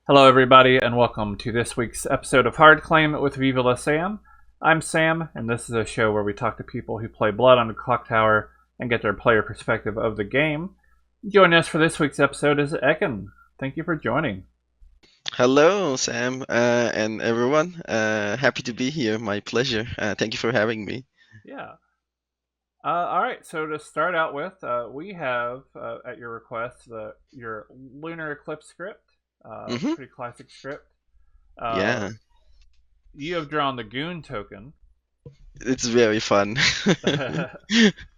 Hello, everybody, and welcome to this week's episode of Hard Claim with Viva Sam. I'm Sam, and this is a show where we talk to people who play Blood on the Clocktower and get their player perspective of the game. Joining us for this week's episode is Ekin. Thank you for joining. Hello, Sam, and everyone. Happy to be here. My pleasure. Thank you for having me. Yeah. All right, so to start out with, we have, at your request, your Lunar Eclipse script, hmm pretty classic script. Uh, Yeah, you have drawn the Goon token. it's very fun. I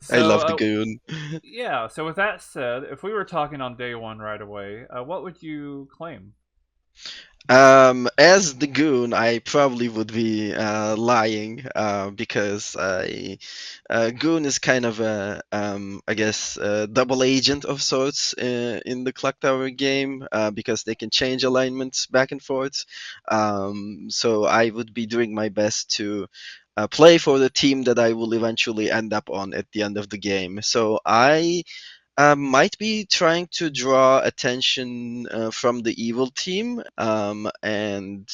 so, love the goon. Yeah, so with that said, if we were talking on day one right away, what would you claim? As the goon, I probably would be lying because goon is kind of I guess, a double agent of sorts in the Clock Tower game because they can change alignments back and forth. So I would be doing my best to play for the team that I will eventually end up on at the end of the game. So I might be trying to draw attention from the evil team and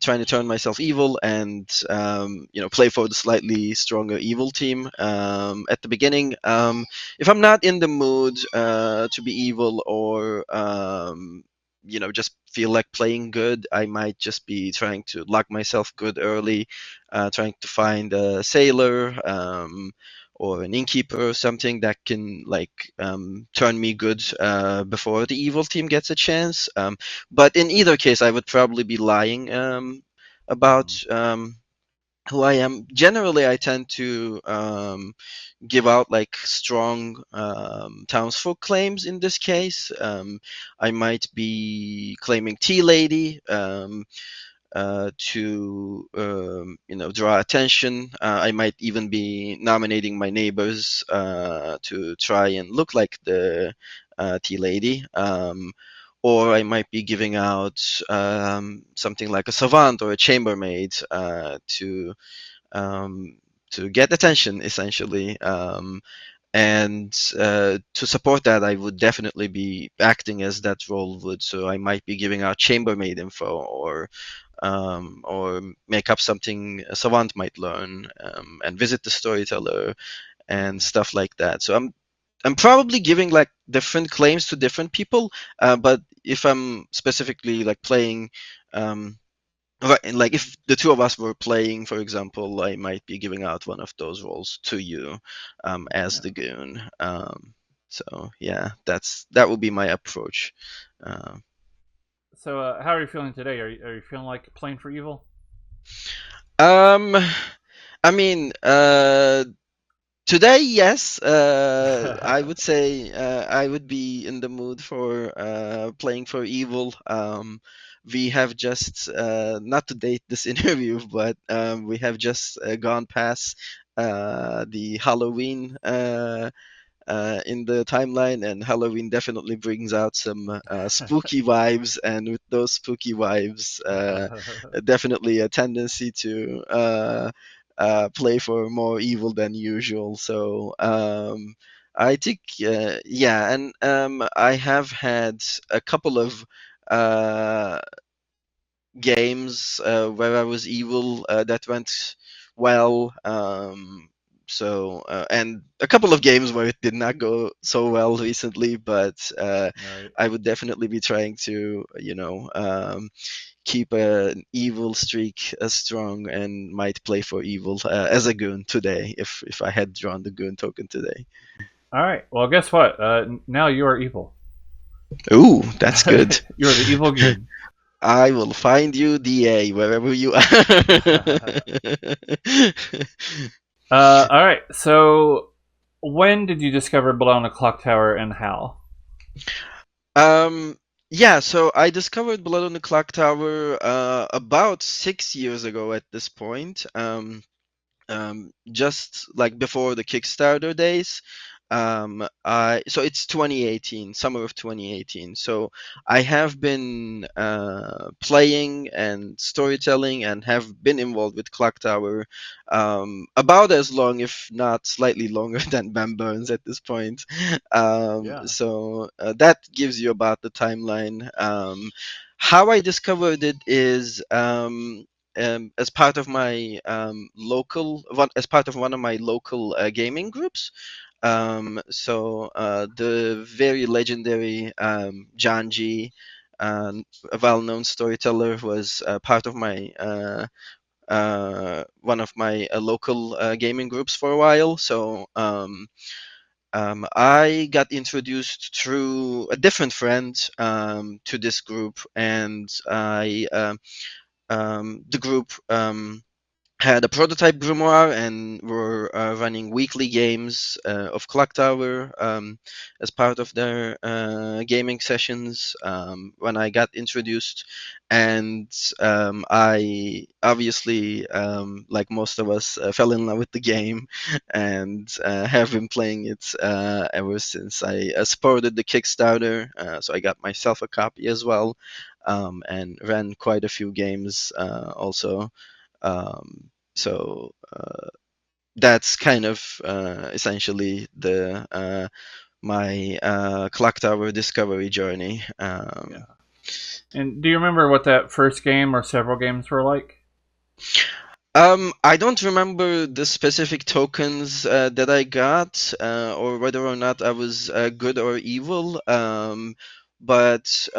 trying to turn myself evil and play for the slightly stronger evil team at the beginning. If I'm not in the mood to be evil or just feel like playing good, I might just be trying to lock myself good early, trying to find a sailor or an innkeeper or something that can turn me good before the evil team gets a chance. But in either case, I would probably be lying about Mm-hmm. who I am. Generally, I tend to give out like strong townsfolk claims. In this case, I might be claiming Tea Lady. To draw attention. I might even be nominating my neighbors to try and look like the tea lady. Or I might be giving out something like a savant or a chambermaid um, to get attention, essentially. And to support that, I would definitely be acting as that role would. So I might be giving out chambermaid info or make up something a savant might learn and visit the storyteller and stuff like that. So I'm probably giving like different claims to different people, but if I'm specifically like playing. Right, and like if the two of us were playing, for example, I might be giving out one of those roles to you as Yeah. the goon. So yeah, that would be my approach. Uh, So, how are you feeling today? Are you feeling like playing for evil? um, I mean, today, yes, I would say I would be in the mood for playing for evil. We have just, not to date this interview, but we have just gone past the Halloween in the timeline, and Halloween definitely brings out some spooky vibes, and with those spooky vibes, definitely a tendency to play for more evil than usual. So I think, yeah, and I have had a couple of uh, games where I was evil that went well. And a couple of games where it did not go so well recently, but Right. I would definitely be trying to, keep an evil streak strong and might play for evil as a goon today if I had drawn the goon token today. All right. Well, guess what? Now you are evil. Ooh, that's good. You are the evil goon. I will find you, DA, wherever you are. All right. So, when did you discover Blood on the Clock Tower and how? Um, yeah, so I discovered Blood on the Clock Tower about 6 years ago at this point. Just like before the Kickstarter days. So it's 2018, summer of 2018. So I have been playing and storytelling and have been involved with Clocktower about as long, if not slightly longer, than Bam Burns at this point. Yeah. So that gives you about the timeline. How I discovered it is. As part of my as part of one of my local gaming groups. The very legendary John G, a well-known storyteller, was part of my one of my local gaming groups for a while. I got introduced through a different friend to this group, and the group had a prototype grimoire and were running weekly games of Clocktower as part of their gaming sessions when I got introduced. And I obviously, like most of us, fell in love with the game and have been playing it ever since. I supported the Kickstarter, so I got myself a copy as well, and ran quite a few games also. Um, so that's kind of essentially the my clock tower discovery journey. Yeah. And do you remember what that first game or several games were like? I don't remember the specific tokens that I got, or whether or not I was good or evil. But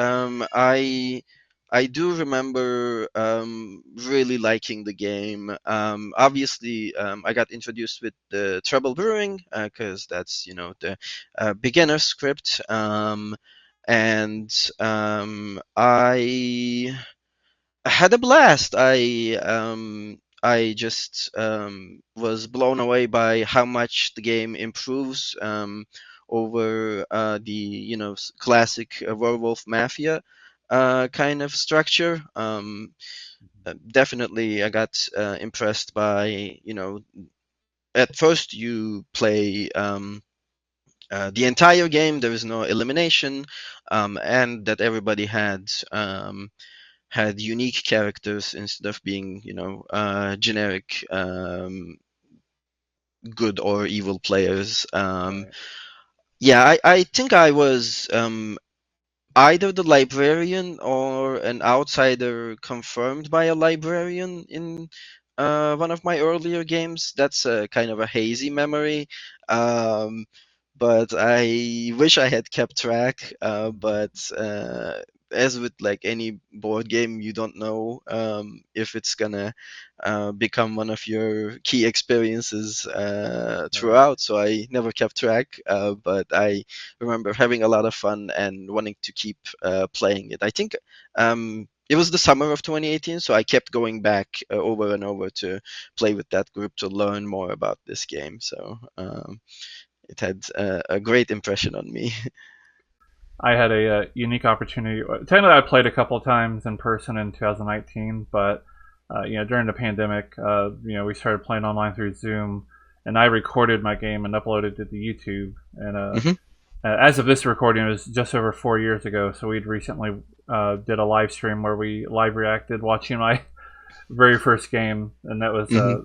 I do remember really liking the game. Obviously, I got introduced with the Trouble Brewing because that's the beginner script, and I had a blast. I just was blown away by how much the game improves over the classic werewolf mafia kind of structure. Definitely, I got impressed by at first you play. The entire game, there is no elimination, and that everybody had unique characters instead of being, generic good or evil players. Right. Yeah, I think I was either the librarian or an outsider confirmed by a librarian in one of my earlier games. That's a kind of a hazy memory. Um, but I wish I had kept track. But as with like any board game, you don't know if it's gonna become one of your key experiences Right. throughout. So I never kept track. But I remember having a lot of fun and wanting to keep playing it. I think it was the summer of 2018, so I kept going back over and over to play with that group to learn more about this game. So it had a great impression on me. I had a unique opportunity. Technically, I played a couple of times in person in 2019, but during the pandemic, we started playing online through Zoom, and I recorded my game and uploaded it to YouTube. And Hmm. as of this recording, it was just over 4 years ago. So we'd recently did a live stream where we live reacted watching my very first game, and that was Hmm.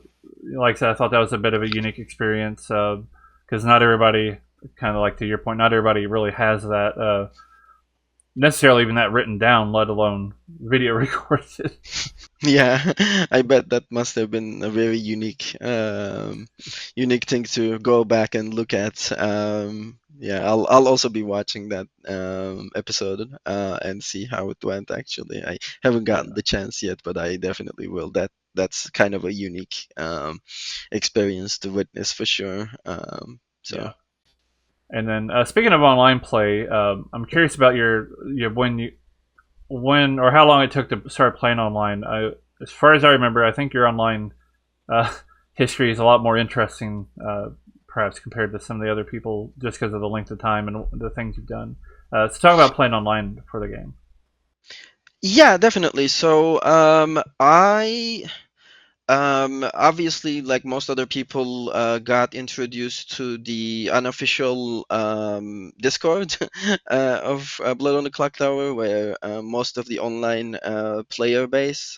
like I said, I thought that was a bit of a unique experience because not everybody, kind of like to your point, not everybody really has that necessarily even that written down, let alone video recorded. Yeah, I bet that must have been a very unique thing to go back and look at. Yeah, I'll also be watching that episode and see how it went. Actually, I haven't gotten Yeah, the chance yet, but I definitely will. That's kind of a unique experience to witness for sure. So. yeah. And then speaking of online play, I'm curious about your when or how long it took to start playing online. As far as I remember, I think your online uh, history is a lot more interesting, perhaps compared to some of the other people, just because of the length of time and the things you've done. Let's talk about playing online for the game. Yeah, definitely. So I Obviously, like most other people, got introduced to the unofficial Discord of Blood on the Clock Tower, where most of the online player base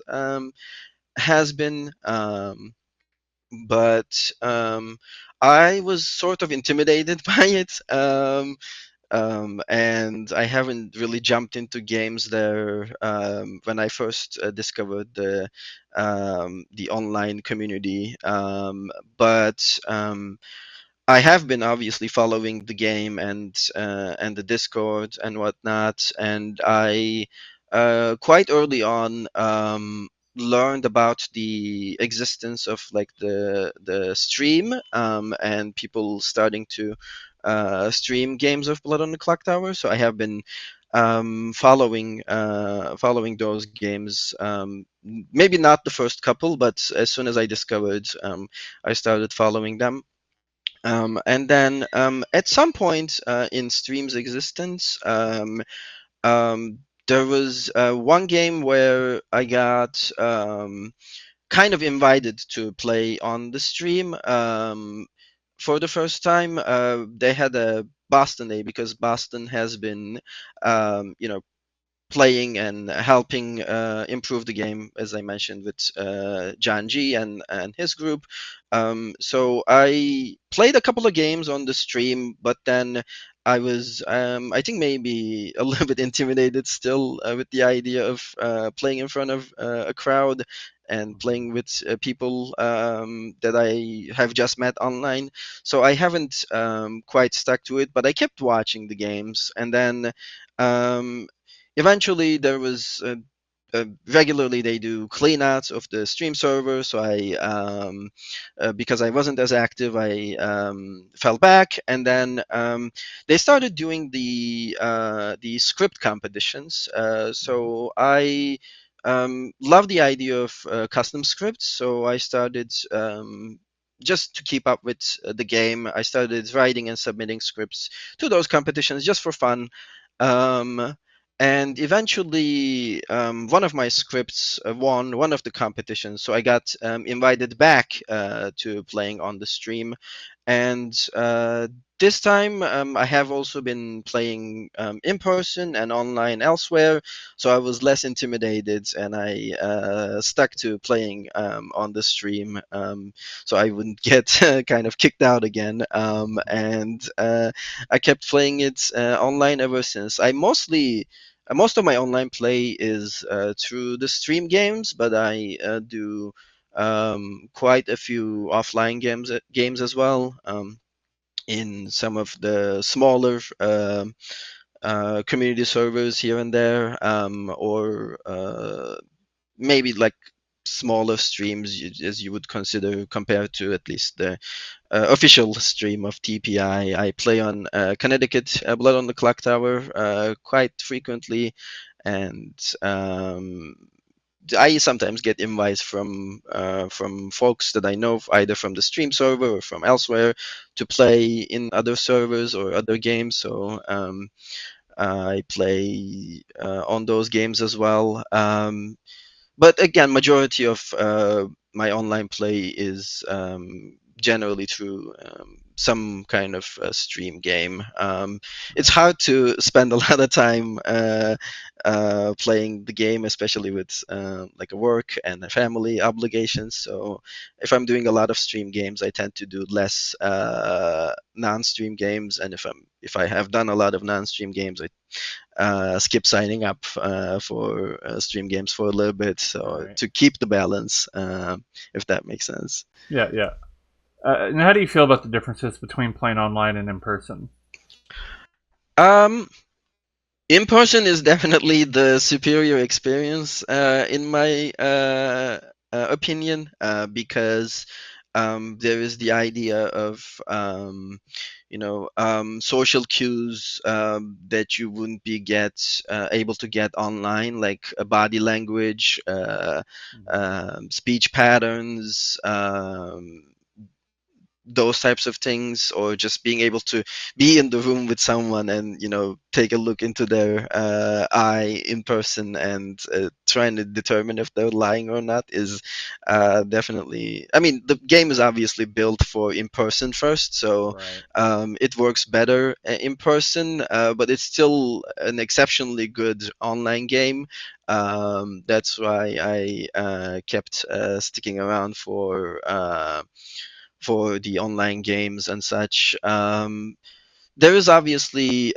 has been. But I was sort of intimidated by it. And I haven't really jumped into games there when I first discovered the online community. But I have been obviously following the game and the Discord and whatnot, and I quite early on learned about the existence of like the stream and people starting to stream games of Blood on the Clock Tower. So I have been following those games. Maybe not the first couple, but as soon as I discovered, I started following them. And then at some point in Stream's existence, there was one game where I got kind of invited to play on the stream for the first time. They had a Boston Day because Boston has been, playing and helping improve the game, as I mentioned, with John G and his group. So I played a couple of games on the stream, but then I was, I think, maybe a little bit intimidated still with the idea of playing in front of a crowd and playing with people that I have just met online. So I haven't quite stuck to it, but I kept watching the games. And then um, eventually there was regularly they do cleanouts of the stream server, so I because I wasn't as active, I fell back. And then they started doing the script competitions, so I love the idea of custom scripts, so I started just to keep up with the game. I started writing and submitting scripts to those competitions just for fun. um, and eventually one of my scripts won one of the competitions, so I got invited back to playing on the stream. And this time I have also been playing in person and online elsewhere, so I was less intimidated, and I stuck to playing on the stream, so I wouldn't get kind of kicked out again. And I kept playing it online ever since. I mostly most of my online play is through the stream games, but I do quite a few offline games as well, in some of the smaller community servers here and there, or maybe like smaller streams, as you would consider, compared to at least the official stream of TPI. I play on Connecticut Blood on the Clock Tower quite frequently, and I sometimes get invites from folks that I know, either from the stream server or from elsewhere, to play in other servers or other games. So I play on those games as well. But again, majority of my online play is generally through some kind of stream game. It's hard to spend a lot of time playing the game, especially with like a work and a family obligations. So if I'm doing a lot of stream games, I tend to do less non-stream games, and if I have done a lot of non-stream games, I skip signing up for stream games for a little bit, so Right. to keep the balance, if that makes sense. Yeah, yeah. And how do you feel about the differences between playing online and in person? Um, in person is definitely the superior experience, in my opinion, because there is the idea of social cues that you wouldn't be get able to get online, like body language, Mhm. speech patterns, those types of things, or just being able to be in the room with someone and take a look into their eye in person and trying to determine if they're lying or not is definitely. I mean, the game is obviously built for in person first, so Right. it works better in person, but it's still an exceptionally good online game. That's why I kept sticking around for the online games and such. There is obviously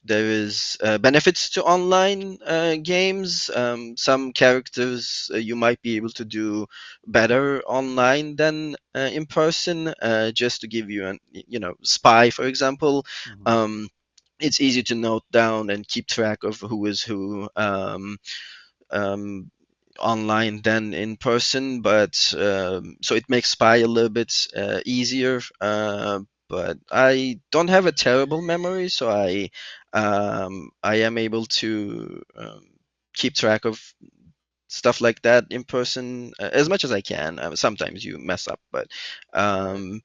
there is benefits to online games. Some characters you might be able to do better online than in person. Just to give you an spy, for example. Hmm. Um, it's easy to note down and keep track of who is who. Um, Online than in person, but so it makes spy a little bit easier. But I don't have a terrible memory, so I am able to keep track of stuff like that in person as much as I can. Sometimes you mess up, but Right. um,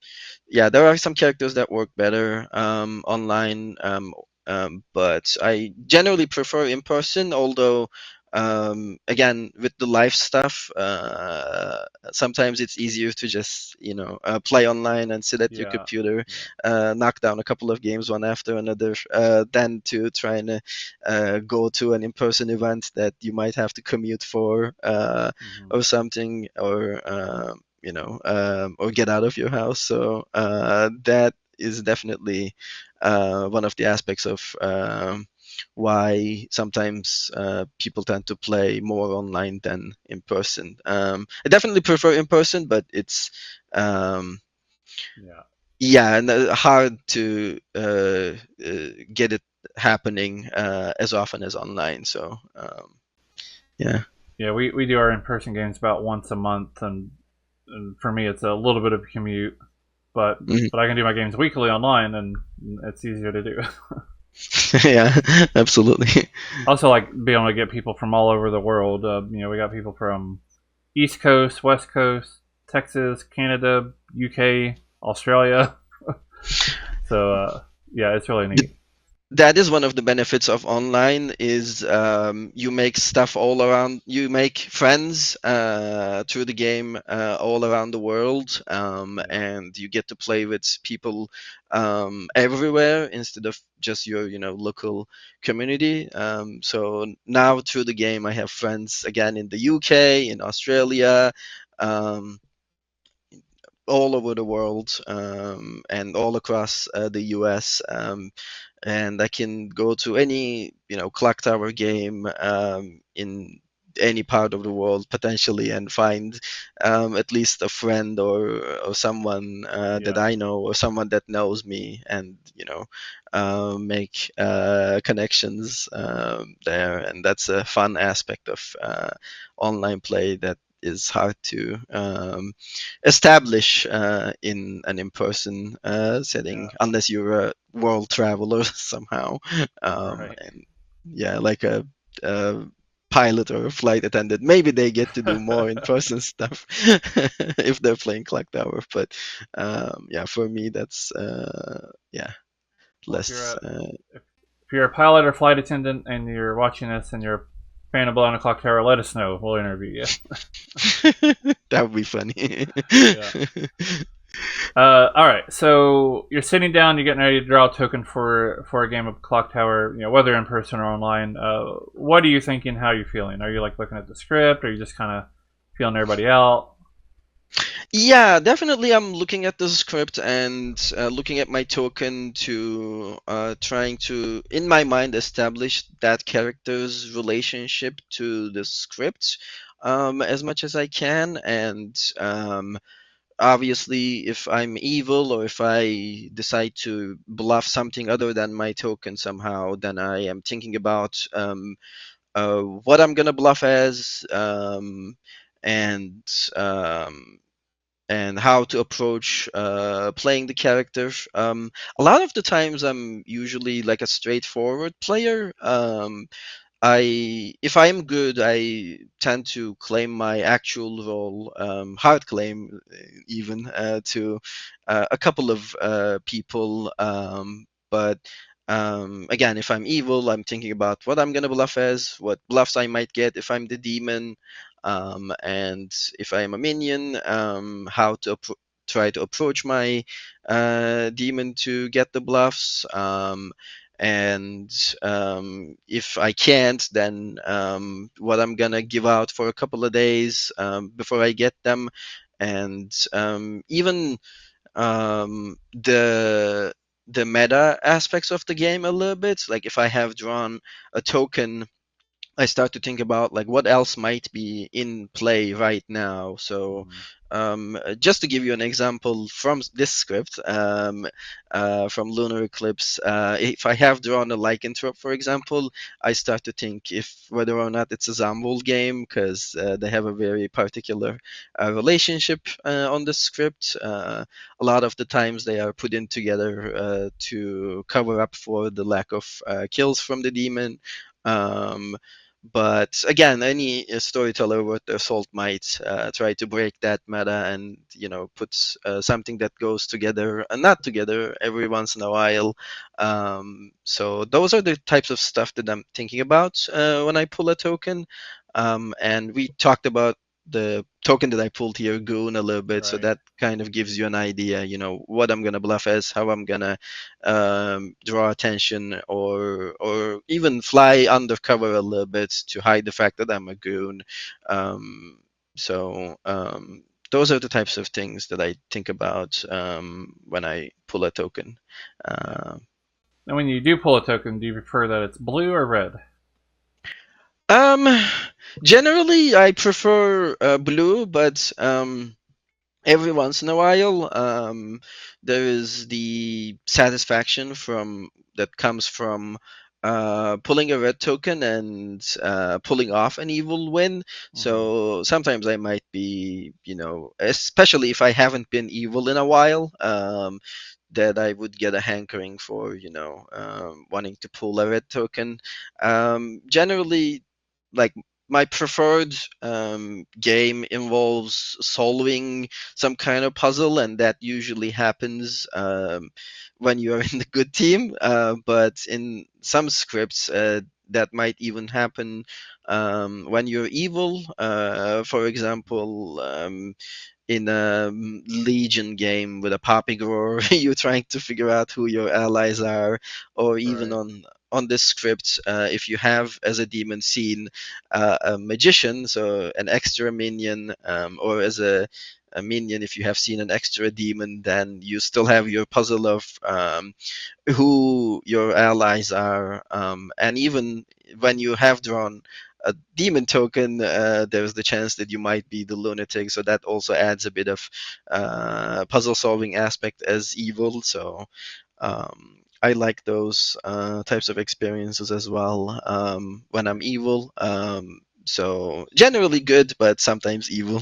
yeah, there are some characters that work better online. But I generally prefer in person, although again, with the live stuff, sometimes it's easier to just play online and sit at your Yeah. computer, Yeah. knock down a couple of games one after another, than to try and go to an in-person event that you might have to commute for, Hmm. or something, or get out of your house. So that is definitely one of the aspects of why sometimes people tend to play more online than in person. I definitely prefer in person, but it's um, Yeah. yeah, and hard to get it happening as often as online. So yeah. Yeah. We do our in person games about once a month, and for me, it's a little bit of a commute, but Mhm. I can do my games weekly online, and it's easier to do. Yeah, absolutely. Also, like being able to get people from all over the world. We got people from East Coast, West Coast, Texas, Canada, UK, Australia. So yeah, it's really neat. That is one of the benefits of online is you make stuff all around, you make friends through the game all around the world, Yeah. and you get to play with people everywhere instead of just your local community. So now through the game I have friends again in the UK, in Australia, um, all over the world, and all across the US. And I can go to any Clocktower game in any part of the world potentially and find at least a friend or someone that Yeah. I know or someone that knows me, and make connections there, and that's a fun aspect of online play that is hard to establish in an in-person setting Yeah. unless you're a world traveler somehow. Right. And yeah, like a pilot or a flight attendant, maybe they get to do more in-person stuff if they're playing Clock Tower. But yeah, for me, that's yeah, Well, if you're less. if you're a pilot or flight attendant and you're watching this and you're a fan of Blood on the Clock Tower, let us know. We'll interview you. That would be funny. Yeah. All right. So you're sitting down. You're getting ready to draw a token for a game of Clock Tower. Whether in person or online. What are you thinking? How are you feeling? Are you like looking at the script? Or are you just kind of feeling everybody out? Yeah, definitely. I'm looking at the script and looking at my token to trying to, in my mind, establish that character's relationship to the script as much as I can. And obviously, if I'm evil or if I decide to bluff something other than my token somehow, then I am thinking about what I'm gonna bluff as. And um, and how to approach playing the character. A lot of the times, I'm usually like a straightforward player. if I am good, I tend to claim my actual role, hard claim even to a couple of people. But again, if I'm evil, I'm thinking about what I'm gonna bluff as, what bluffs I might get if I'm the demon, and if I am a minion, how to try to approach my demon to get the bluffs. And if I can't, then what I'm gonna give out for a couple of days before I get them, and even the meta aspects of the game a little bit. Like if I have drawn a token, I start to think about like what else might be in play right now. So, Mhm. just to give you an example from this script, from Lunar Eclipse, if I have drawn a Lycanthrope, for example, I start to think if whether or not it's a Zambul game because they have a very particular relationship on the script. A lot of the times they are put in together to cover up for the lack of kills from the demon. Um, but again, any storyteller worth their salt might try to break that meta and put something that goes together and not together every once in a while. So those are the types of stuff that I'm thinking about when I pull a token. And we talked about the token that I pulled here, Goon, a little bit, so Right. that kind of gives you an idea, what I'm gonna bluff as, how I'm gonna draw attention, or even fly undercover a little bit to hide the fact that I'm a goon. Um, so those are the types of things that I think about when I pull a token. Uh, And when you do pull a token, do you prefer that it's blue or red? um, Generally, I prefer blue, but every once in a while, there is the satisfaction from that comes from pulling a red token and pulling off an evil win. Hmm. So sometimes I might be, especially if I haven't been evil in a while, that I would get a hankering for, wanting to pull a red token. Generally, like my preferred game involves solving some kind of puzzle, and that usually happens when you are in the good team. But in some scripts, that might even happen when you're evil. For example, in a Legion game with a poppy grower, you're trying to figure out who your allies are, or even Right. on this script, if you have as a demon seen a magician, so an extra minion, or as a minion, if you have seen an extra demon, then you still have your puzzle of who your allies are. And even when you have drawn a demon token, there's the chance that you might be the lunatic. So that also adds a bit of puzzle solving aspect as evil. So I like those types of experiences as well when I'm evil. So generally good, but sometimes evil.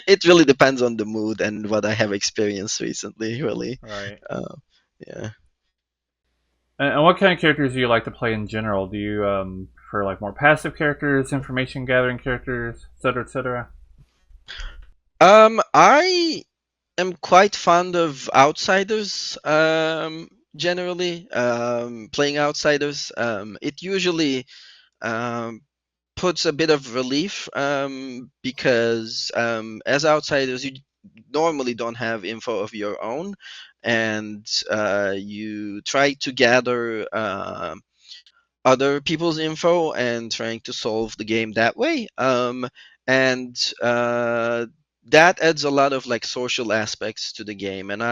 It really depends on the mood and what I have experienced recently, really. Right. Uh, yeah. And what kind of characters do you like to play in general? Do you prefer like more passive characters, information gathering characters, etc., etc.? I am quite fond of outsiders. Generally, playing outsiders. It usually um, puts a bit of relief because as outsiders, you normally don't have info of your own, and you try to gather other people's info and trying to solve the game that way. And that adds a lot of like social aspects to the game. And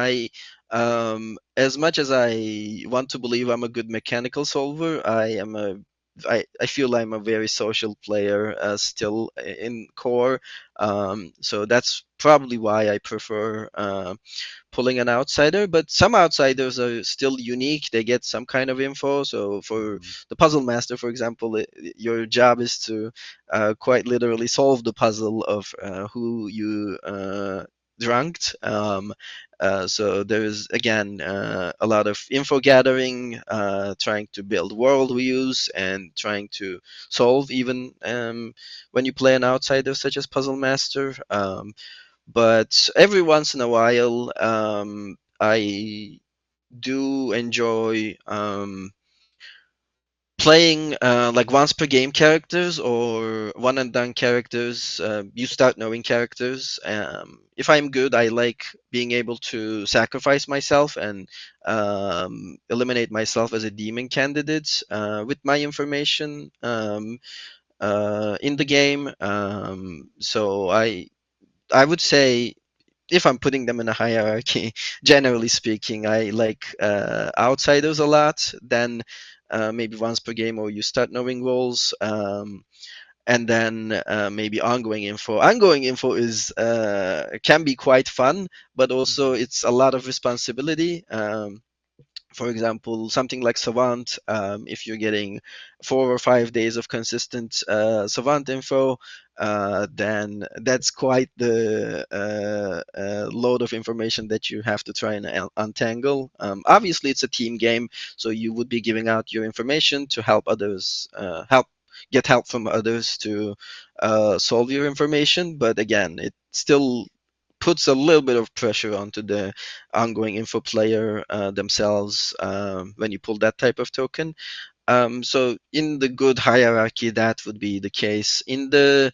as much as I want to believe I'm a good mechanical solver, I feel I'm a very social player still in core. So that's probably why I prefer pulling an outsider, but some outsiders are still unique. They get some kind of info. So for Hmm. the puzzle master, for example, your job is to quite literally solve the puzzle of who you drunked. So there is again a lot of info gathering, trying to build world views, and trying to solve even when you play an outsider such as Puzzle Master. But every once in a while, I do enjoy playing like once per game characters or one and done characters. You start knowing characters. If I'm good, I like being able to sacrifice myself and eliminate myself as a demon candidate with my information in the game. So I would say, if I'm putting them in a hierarchy, generally speaking, I like outsiders a lot. Then maybe once per game, or you start knowing roles, and then maybe ongoing info. Ongoing info is can be quite fun, but also Mhm. it's a lot of responsibility. For example, something like Savant, if you're getting 4 or 5 days of consistent Savant info, then that's quite the load of information that you have to try and untangle. Obviously, it's a team game, so you would be giving out your information to help others, get help from others to solve your information. But again, it still puts a little bit of pressure onto the ongoing info player themselves when you pull that type of token. So in the good hierarchy, that would be the case. In the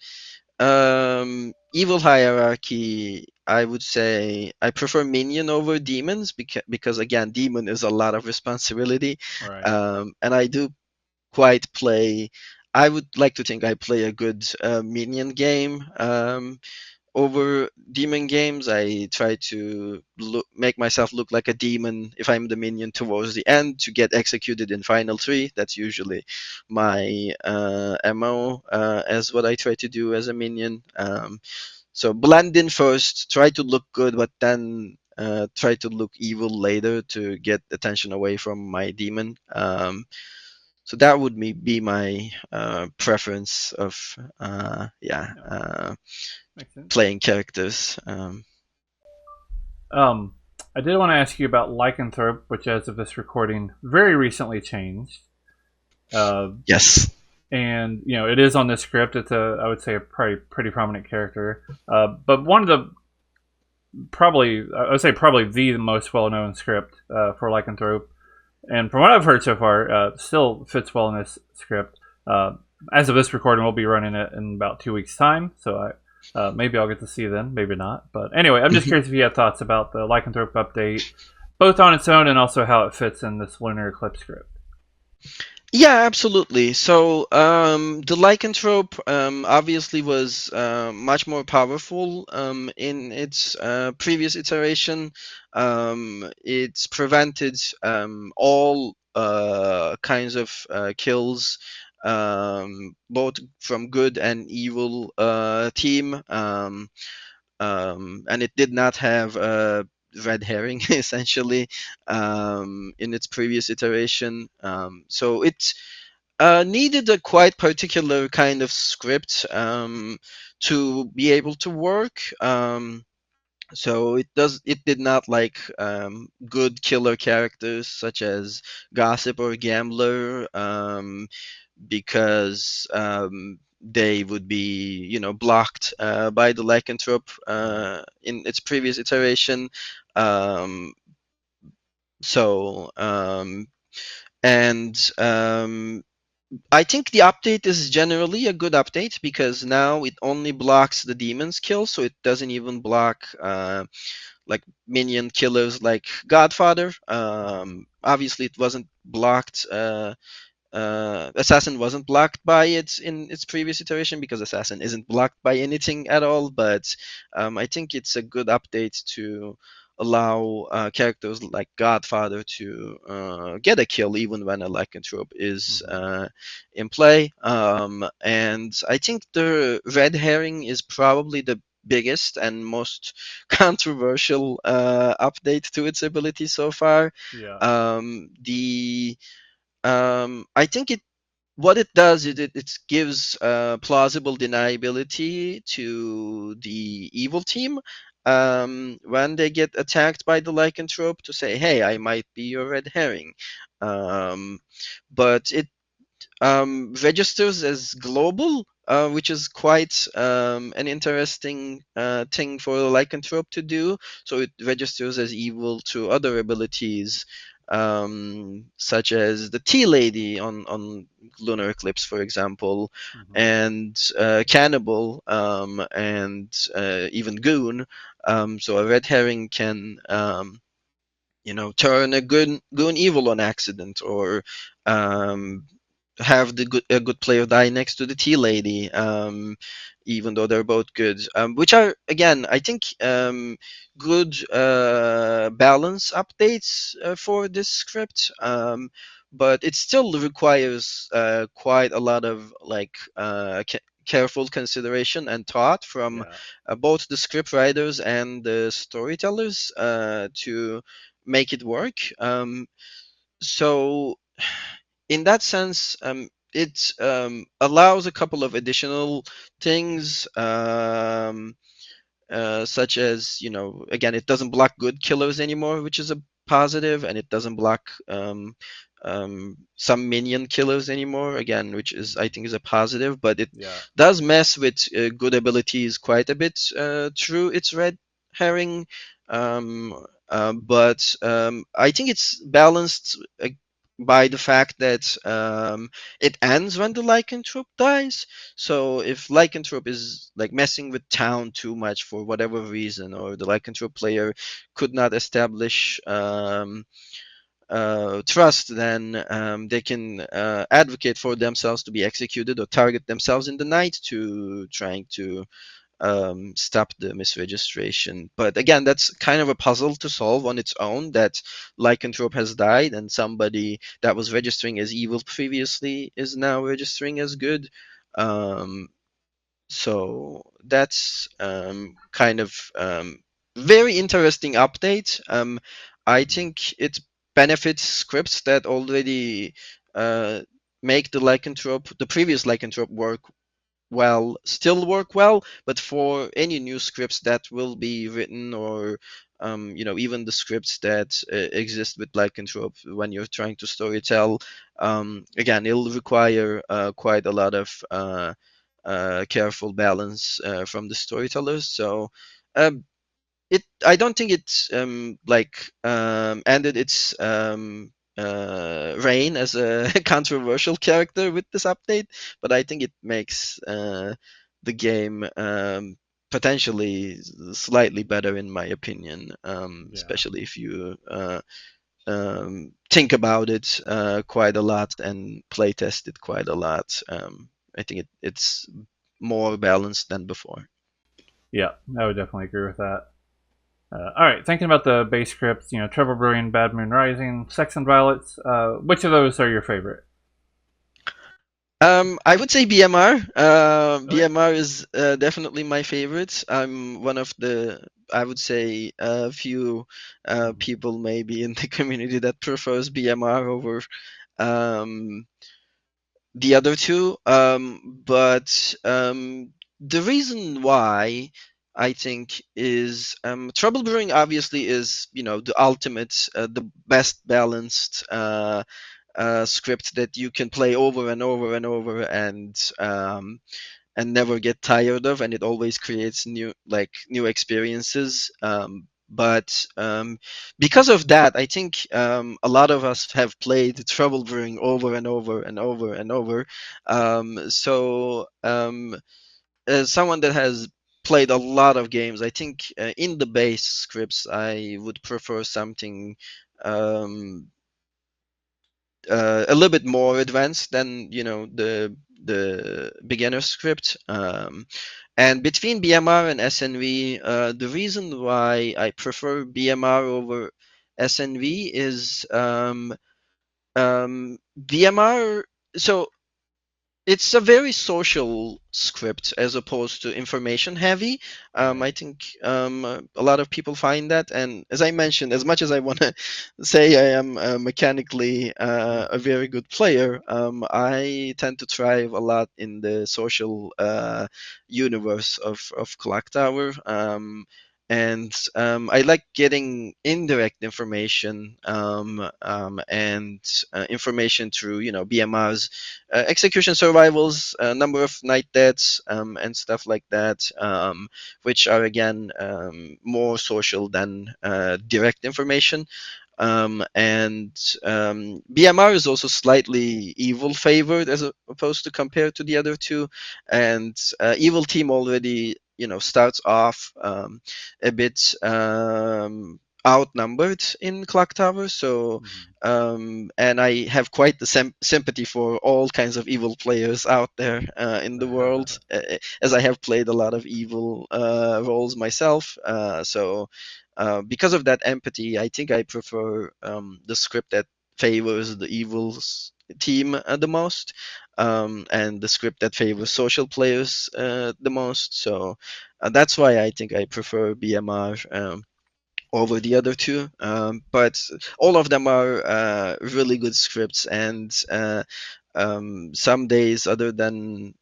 evil hierarchy, I would say I prefer minion over demons, because again, demon is a lot of responsibility, Right. and I do quite play. I would like to think I play a good minion game. Over demon games, I try to make myself look like a demon if I'm the minion towards the end to get executed in final three. That's usually my MO, as what I try to do as a minion. So blend in first, try to look good, but then try to look evil later to get attention away from my demon. So that would be my preference of Yeah. Makes sense. playing characters. Um, I did want to ask you about Lycanthrope, which, as of this recording, very recently changed. Uh, Yes. and it is on this script. It's I would say, a pretty prominent character. But one of the probably I would say probably the most well known script for Lycanthrope, and from what I've heard so far, still fits well in this script. Uh, as of this recording, we'll be running it in about 2 weeks' time, so maybe I'll get to see then, maybe not. But anyway, I'm just curious if you have thoughts about the Lycanthrope update, both on its own and also how it fits in this Lunar Eclipse script. Yeah, absolutely. So the lycanthrope obviously was much more powerful in its previous iteration. It's prevented all kinds of kills, both from good and evil team. And it did not have a red herring essentially in its previous iteration. So it needed a quite particular kind of script to be able to work. So it did not like good killer characters such as Gossip or Gambler, because they would be blocked by the lycanthrope Right. in its previous iteration. Um, so and I think the update is generally a good update, because now it only blocks the demon's kill, so it doesn't even block like minion killers like Godfather. Obviously, it wasn't blocked. Assassin wasn't blocked by it in its previous iteration, because Assassin isn't blocked by anything at all. But I think it's a good update to allow characters like Godfather to get a kill even when a lycanthrope is Mm-hmm. in play. And I think the red herring is probably the biggest and most controversial update to its ability so far. Yeah. The I think what it does is it gives plausible deniability to the evil team. when they get attacked by the lycanthrope to say, "Hey, I might be your red herring," um, but it registers as global, which is quite an interesting thing for the lycanthrope to do. So it registers as evil to other abilities, such as the Tea Lady on Lunar Eclipse, for example, Hmm. and Cannibal, and even Goon. So a red herring can turn a good evil on accident, or um, have a good player die next to the tea lady, even though they're both good, which are, again, I think, good balance updates for this script, but it still requires quite a lot of careful consideration and thought from Yeah. both the script writers and the storytellers to make it work. So in that sense, it allows a couple of additional things, such as, again, it doesn't block good killers anymore, which is a positive, and it doesn't block some minion killers anymore, again, which is, I think, is a positive. But it Yeah. does mess with good abilities quite a bit through its red herring. But I think it's balanced by the fact that it ends when the lycanthrope dies. So if lycanthrope is like messing with town too much for whatever reason, or the lycanthrope player could not establish trust, then they can advocate for themselves to be executed, or target themselves in the night to trying to stop the misregistration. But again, that's kind of a puzzle to solve on its own, that lycanthrope has died and somebody that was registering as evil previously is now registering as good. Um, so that's kind of very interesting update. I Hmm. think it benefits scripts that already uh, make the previous lycanthrope work well, still work well. But for any new scripts that will be written, or even the scripts that exist with lycanthrope, when you're trying to storytell, again, it'll require quite a lot of careful balance from the storytellers. So um, I don't think it's ended its reign as a controversial character with this update, but I think it makes the game potentially slightly better, in my opinion, Yeah. especially if you think about it quite a lot and play test it quite a lot. I think it's more balanced than before. Yeah. I would definitely agree with that. All right. Thinking about the base scripts, Trouble Brewing, Bad Moon Rising, Sex and Violets. Which of those are your favorite? I would say BMR. Okay. BMR is definitely my favorite. I'm one of the, I would say, few Mhm. people maybe in the community that prefers BMR over um, the other two. But the reason why I think is Trouble Brewing obviously is, the ultimate, the best balanced script that you can play over and over and over, and never get tired of, and it always creates new experiences. But because of that, I think a lot of us have played Trouble Brewing over and over and over and over. So as someone that has played a lot of games, I think in the base scripts I would prefer something um, a little bit more advanced than the beginner script. And between BMR and SNV, the reason why I prefer BMR over SNV is BMR. So it's a very social script as opposed to information heavy. Right. I think a lot of people find that, and as I mentioned, as much as I want to say I am mechanically a very good player, I tend to thrive a lot in the social universe of Clocktower. and I like getting indirect information and information through BMRs, execution survivals, number of night deaths, and stuff like that, which are again more social than direct information. And BMR is also slightly evil favored as opposed to compared to the other two, and evil team already starts off a bit outnumbered in Clocktower. So Mhm. and I have quite the sympathy for all kinds of evil players out there in the world, as I have played a lot of evil roles myself. Because of that empathy, I think I prefer the script that favors the evils team the most, and the script that favors social players the most. So that's why I think I prefer BMR over the other two. But all of them are really good scripts, and some days, other than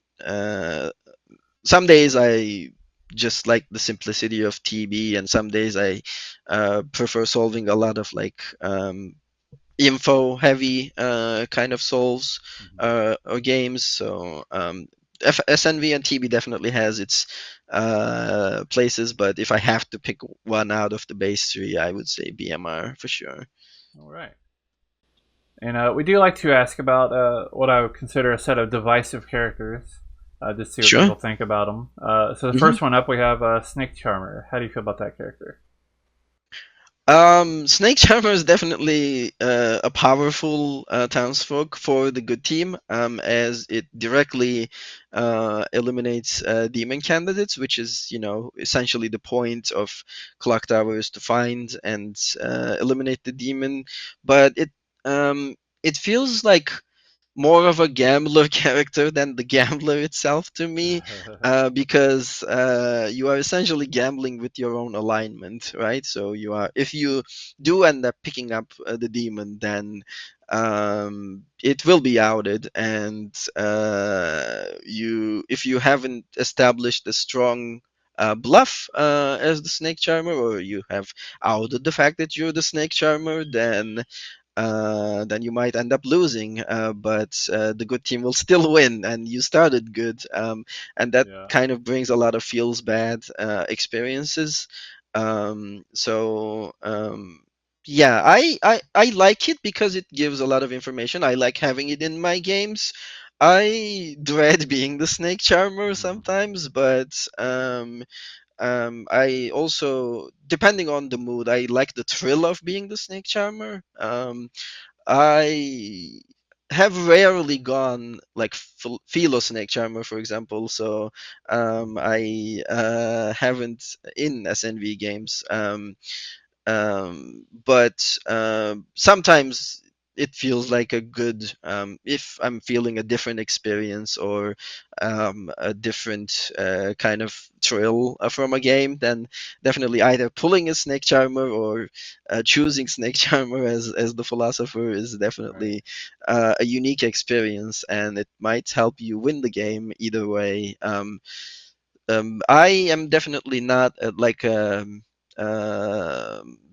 some days I just like the simplicity of TB, and some days I prefer solving a lot of like info heavy kind of solves Mhm. or games. So SNV and TB definitely has its places, but if I have to pick one out of the base three, I would say BMR for sure. All right. And we do like to ask about what I would consider a set of divisive characters, just to see what Sure. people think about them. So the Mm-hmm. first one up, we have Snake Charmer. How do you feel about that character? Snake Charmer is definitely a powerful townsfolk for the good team, as it directly eliminates demon candidates, which is, essentially the point of Clock Tower is to find and eliminate the demon. But it feels like more of a gambler character than the gambler itself to me, because you are essentially gambling with your own alignment, right? So if you do end up picking up the demon, then it will be outed, and if you haven't established a strong bluff as the snake charmer, or you have outed the fact that you're the snake charmer, then you might end up losing. But the good team will still win, and you started good, and that Yeah. kind of brings a lot of feels bad experiences. Yeah, I like it because it gives a lot of information. I like having it in my games. I dread being the snake charmer sometimes, but I also, depending on the mood, I like the thrill of being the snake charmer. I have rarely gone like Philo Snake Charmer, for example. So I haven't in SNV games. But sometimes it feels like a good, if I'm feeling a different experience, or a different kind of thrill from a game, then definitely either pulling a snake charmer or choosing snake charmer as the philosopher is Right. definitely a unique experience, and it might help you win the game either way. I am definitely not like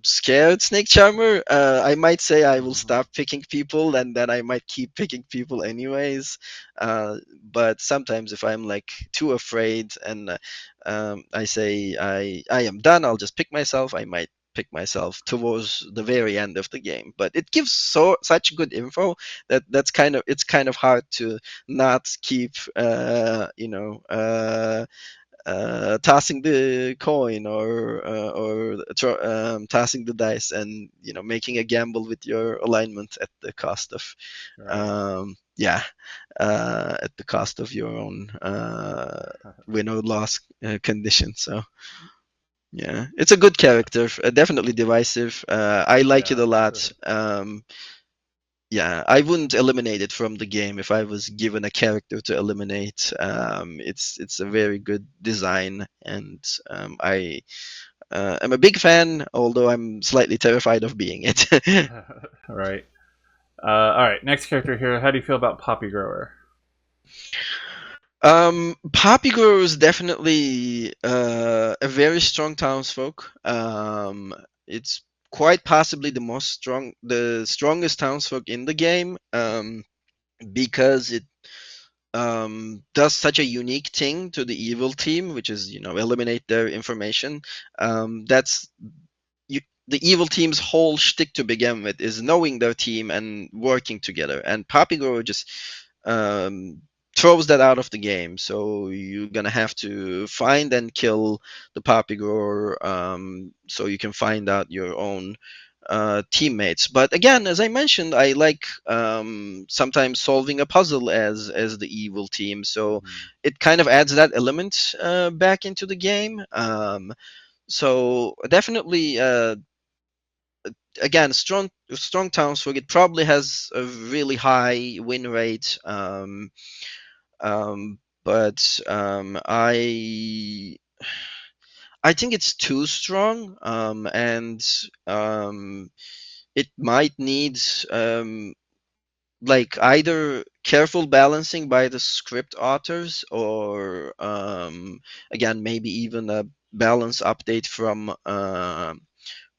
scared snake charmer. I might say I will stop picking people, and then I might keep picking people anyways. But sometimes if I'm like too afraid, and I say I am done, I'll just pick myself. I might pick myself towards the very end of the game, but it gives such good info that it's kind of hard to not keep tossing the coin, or tossing the dice, and making a gamble with your alignment at the cost of Right. yeah, at the cost of your own win or loss condition. So yeah, it's a good Yeah. character, definitely divisive. I like it Yeah. a lot. Yeah, I wouldn't eliminate it from the game if I was given a character to eliminate. It's a very good design, and I am a big fan, although I'm slightly terrified of being it. Right. All right. Next character here. How do you feel about Poppy Grower? Poppygirl is definitely a very strong townsfolk. It's quite possibly the strongest townsfolk in the game. Because it does such a unique thing to the evil team, which is eliminate their information. That's you, the evil team's whole shtick to begin with is knowing their team and working together. And Papigoro just um, throws that out of the game. So you're gonna have to find and kill the Papigoro, so you can find out your own teammates. But again, as I mentioned, I like sometimes solving a puzzle as the evil team. So Mhm. it kind of adds that element back into the game. So definitely, again, strong townsfolk. It probably has a really high win rate. But I think it's too strong, and it might need like either careful balancing by the script authors, or again, maybe even a balance update from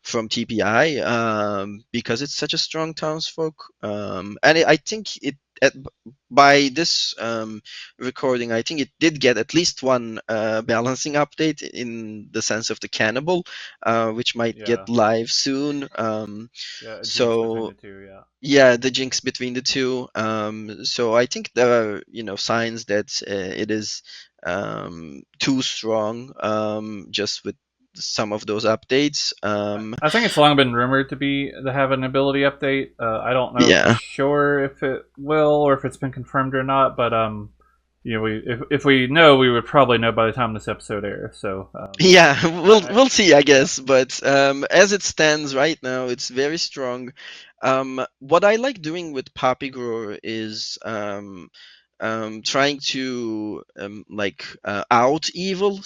TPI, because it's such a strong townsfolk. And I think by this recording, I think it did get at least one balancing update in the sense of the cannibal, which might get Yeah, live soon. yeah, a jinx between So the two. Yeah, yeah, the jinx between the two. So I think there are signs that it is too strong, just with some of those updates. I think it's long been rumored to have an ability update. I don't know for Yeah. sure if it will or if it's been confirmed or not, but if we know, we would probably know by the time this episode airs. So Yeah, we'll see, I yeah, guess. But as it stands right now, it's very strong. What I like doing with Poppy Grower is trying to like out evil,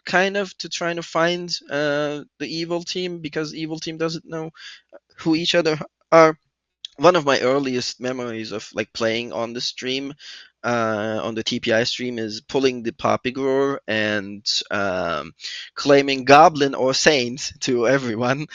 kind of, to trying to find the evil team, because evil team doesn't know who each other are. One of my earliest memories of like playing on the stream, on the TPI stream, is pulling the poppy grower and claiming goblin or saint to everyone,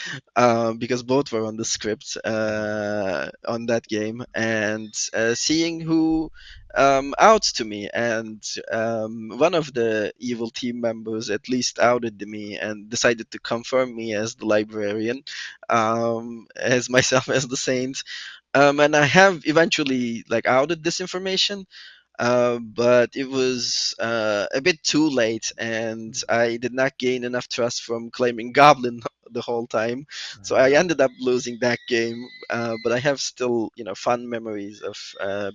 because both were on the script on that game, and seeing who outs to me. And one of the evil team members at least outed me and decided to confirm me as the librarian, as myself as the saint. And I have eventually like outed this information, but it was a bit too late, and I did not gain enough trust from claiming Goblin the whole time. So I yeah, ended up losing that game. But I have still, fun memories of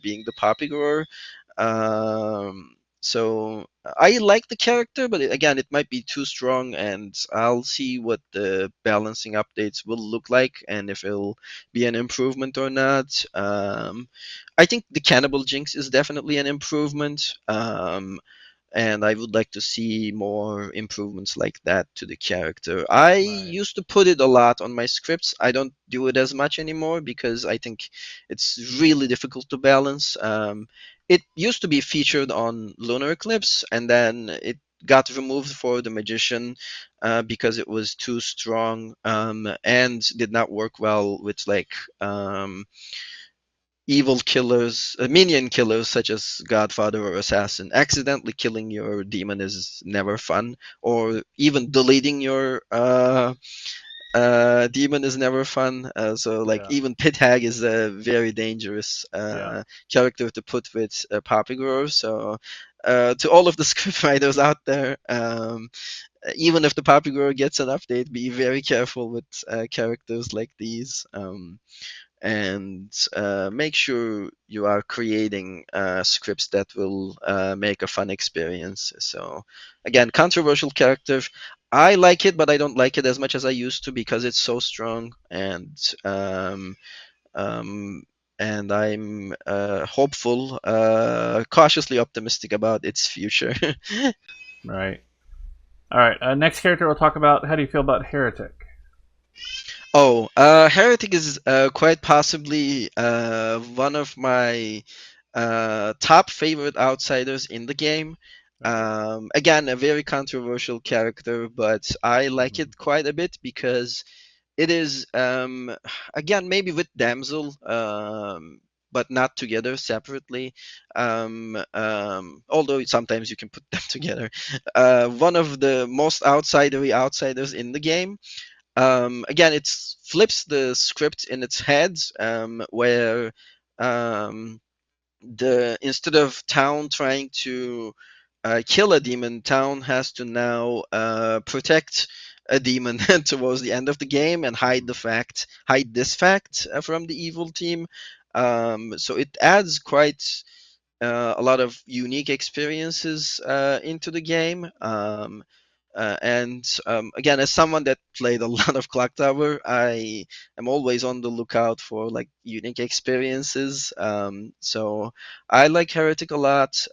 being the Poppy Grower. So I like the character, but again, it might be too strong, and I'll see what the balancing updates will look like and if it'll be an improvement or not. I think the Cannibal Jinx is definitely an improvement. And I would like to see more improvements like that to the character. I right, used to put it a lot on my scripts. I don't do it as much anymore because I think it's really difficult to balance. It used to be featured on Lunar Eclipse, and then it got removed for the Magician because it was too strong, and did not work well with like evil killers, minion killers such as Godfather or Assassin. Accidentally killing your demon is never fun, or even deleting your demon is never fun. So like yeah, even Pit Hag is a very dangerous yeah, character to put with Poppy Grower. So to all of the script writers out there, even if the Poppy Grower gets an update, be very careful with characters like these. And make sure you are creating scripts that will make a fun experience. So, again, controversial character. I like it, but I don't like it as much as I used to because it's so strong, um, and I'm hopeful, cautiously optimistic about its future. right. All right. Next character we'll talk about. How do you feel about Heretic? Oh, Heretic is quite possibly one of my top favorite outsiders in the game. Right. Again, a very controversial character, but I like Hmm. it quite a bit because it is again maybe with damsel, but not together separately. Although sometimes you can put them together. One of the most outsidery outsiders in the game. Again, it flips the script in its head, where um, the instead of town trying to kill a demon, town has to now protect a demon towards the end of the game and Hmm. hide this fact from the evil team. So it adds quite a lot of unique experiences into the game. And again, as someone that played a lot of Clock Tower, I am always on the lookout for like unique experiences. So I like Heretic a lot.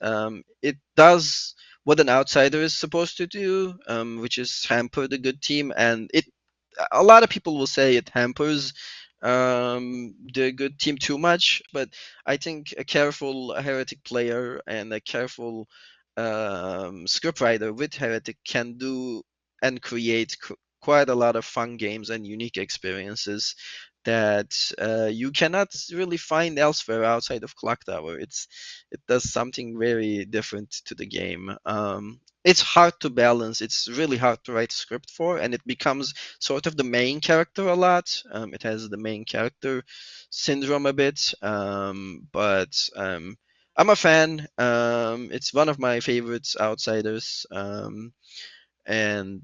It does what an outsider is supposed to do, which is hamper the good team, and it a lot of people will say it hampers the good team too much, but I think a careful Heretic player and a careful scriptwriter with Heretic can do and create quite a lot of fun games and unique experiences that you cannot really find elsewhere outside of Clock Tower. It does something very different to the game. It's hard to balance. It's really hard to write script for, and it becomes sort of the main character a lot. It has the main character syndrome a bit, but I'm a fan. It's one of my favorites outsiders. And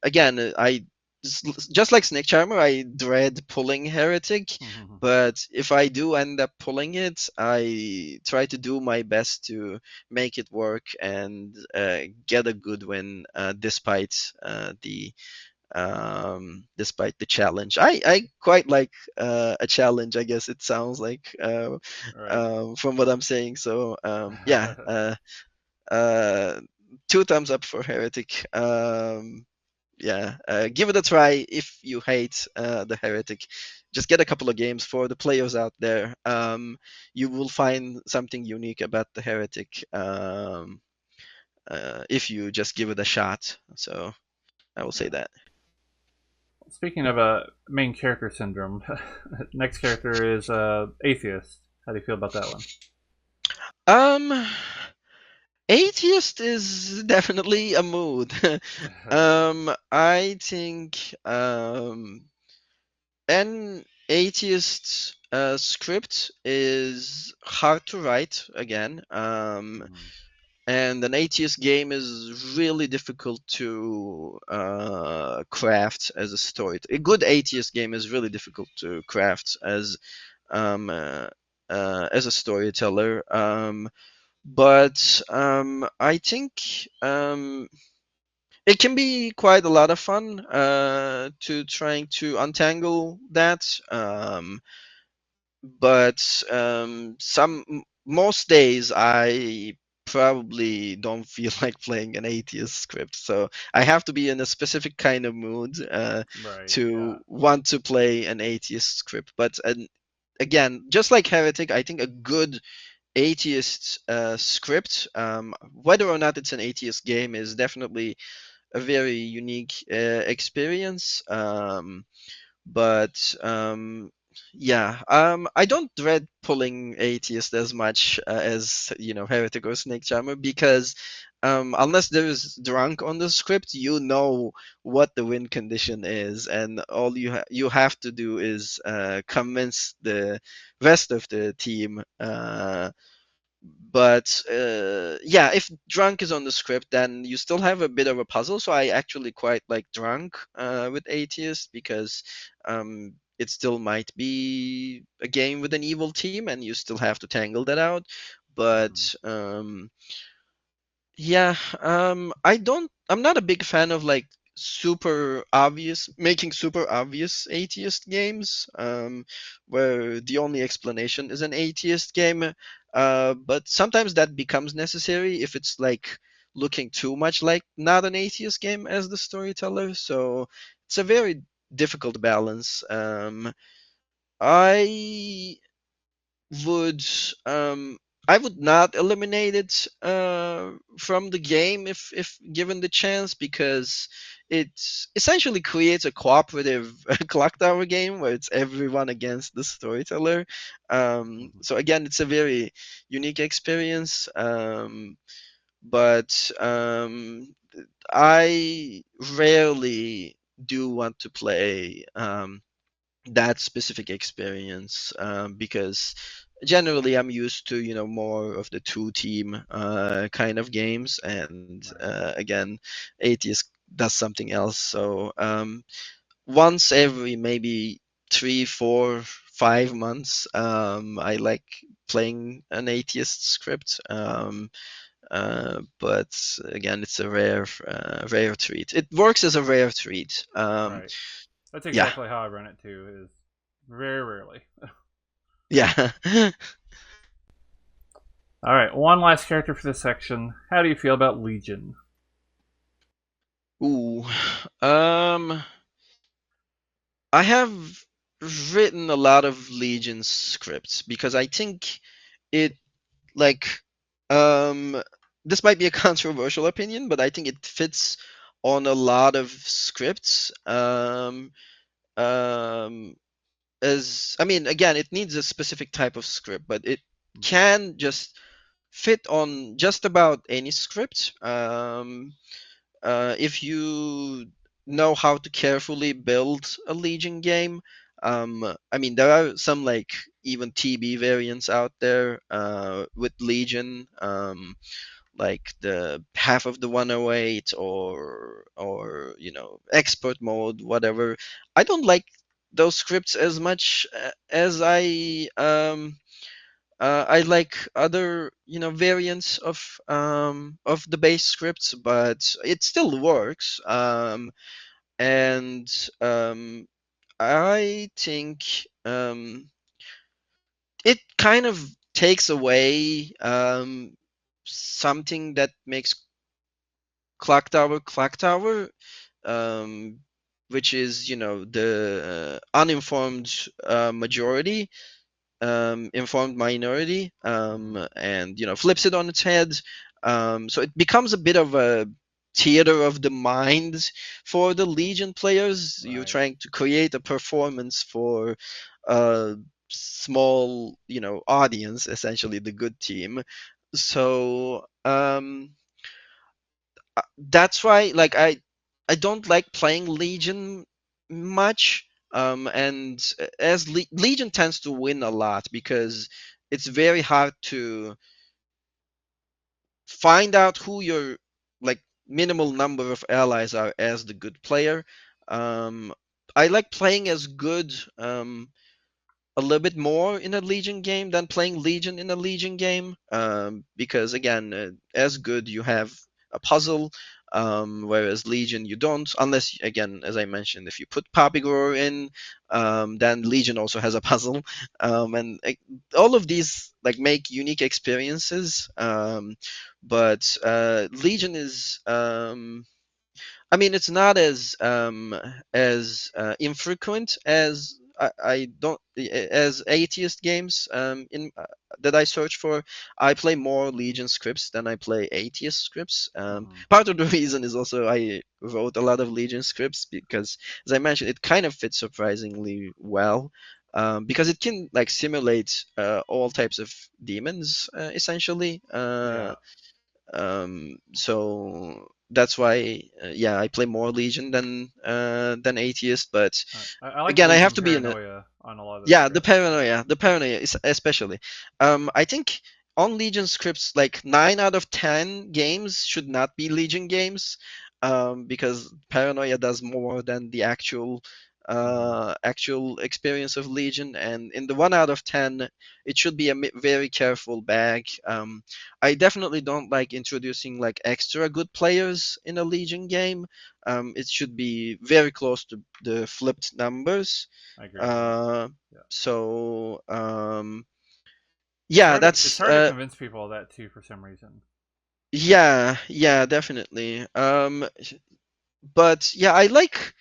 again, I just like Snake Charmer, I dread pulling Heretic. But if I do end up pulling it, I try to do my best to make it work and get a good win, despite the challenge. I quite like a challenge. I guess it sounds like Right. from what I'm saying. So yeah, uh, two thumbs up for Heretic. Yeah, give it a try if you hate the Heretic. Just get a couple of games for the players out there. You will find something unique about the Heretic if you just give it a shot. So I will say Yeah. that. Speaking of main character syndrome, next character is atheist. How do you feel about that one? Um, Atheist is definitely a mood. I think an atheist script is hard to write again. Mhm. And an atheist game is really difficult to craft as a story. A good atheist game is really difficult to craft um, uh, as a storyteller. But I think it can be quite a lot of fun to trying to untangle that. But most days I probably don't feel like playing an atheist script, so I have to be in a specific kind of mood Right. to Yeah. want to play an atheist script. But again, just like Heretic, I think a good atheist script, whether or not it's an atheist game, is definitely a very unique experience. But yeah, I don't dread pulling atheist as much as Heretic or Snake Charmer, because unless there is drunk on the script, you know what the win condition is, and all you have to do is convince the rest of the team. But yeah, if drunk is on the script, then you still have a bit of a puzzle. So I actually quite like drunk with atheist, because it still might be a game with an evil team and you still have to tangle that out. Hmm. But yeah, I'm not a big fan of like making super obvious atheist games, where the only explanation is an atheist game. But sometimes that becomes necessary if it's like looking too much like not an atheist game as the storyteller. So it's a very difficult balance. I would I would not eliminate it from the game if given the chance, because it essentially creates a cooperative clock tower game where it's everyone against the storyteller. Mhm. So again, it's a very unique experience. But I rarely do want to play that specific experience, because generally I'm used to more of the two team kind of games, and Right. again, ATS does something else. So once every maybe 3, 4, 5 months, I like playing an atheist script. But again, it's a rare treat. It works as a rare treat. Right. That's Yeah, exactly how I run it too. Is very rarely. yeah. All right, one last character for this section. How do you feel about Legion? Ooh, um, I have written a lot of Legion scripts because I think it like um this might be a controversial opinion, but I think it fits on a lot of scripts. Um, as I mean, again, it needs a specific type of script, but it Mhm. can just fit on just about any script. If you know how to carefully build a Legion game, I mean, there are some like even TB variants out there with Legion, like the half of the 108 or expert mode, whatever. I don't like those scripts as much as I like other variants of the base scripts, but it still works. And um, I think it kind of takes away something that makes Clock Tower, um, which is the uninformed majority, informed minority, Mhm. and flips it on its head. So it becomes a bit of a theater of the mind for the Legion players. You're Right. trying to create a performance for a small, audience, essentially the good team. So that's why, like, I don't like playing Legion much. And as Legion tends to win a lot because it's very hard to find out who your like minimal number of allies are as the good player. Um, I like playing as good a little bit more in a Legion game than playing Legion in a Legion game, because again, as good you have a puzzle, whereas Legion you don't, unless again, as I mentioned, if you put Poppygrower in, then Legion also has a puzzle, and all of these like make unique experiences. But Legion is I mean, it's not as infrequent as I don't as atheist games in that I search for. I play more Legion scripts than I play atheist scripts. Mhm. Part of the reason is also I wrote a lot of Legion scripts because, as I mentioned, it kind of fits surprisingly well. Because it can like simulate all types of demons essentially. Yeah. So that's why, yeah, I play more Legion than Atheist. But I like the again, I have Legion to be in a paranoia on a lot of those yeah, scripts. the paranoia is especially. I think on Legion scripts, like 9 out of 10 games should not be Legion games, because paranoia does more than the Mhm. actual experience of Legion, and in the 1 out of 10, it should be a very careful bag. I definitely don't like introducing like extra good players in a Legion game. It should be very close to the flipped numbers. I agree with that. Uh, Yeah. so It's yeah, hard to it's that's hard to convince people of that too for some reason. yeah, definitely. But yeah, I like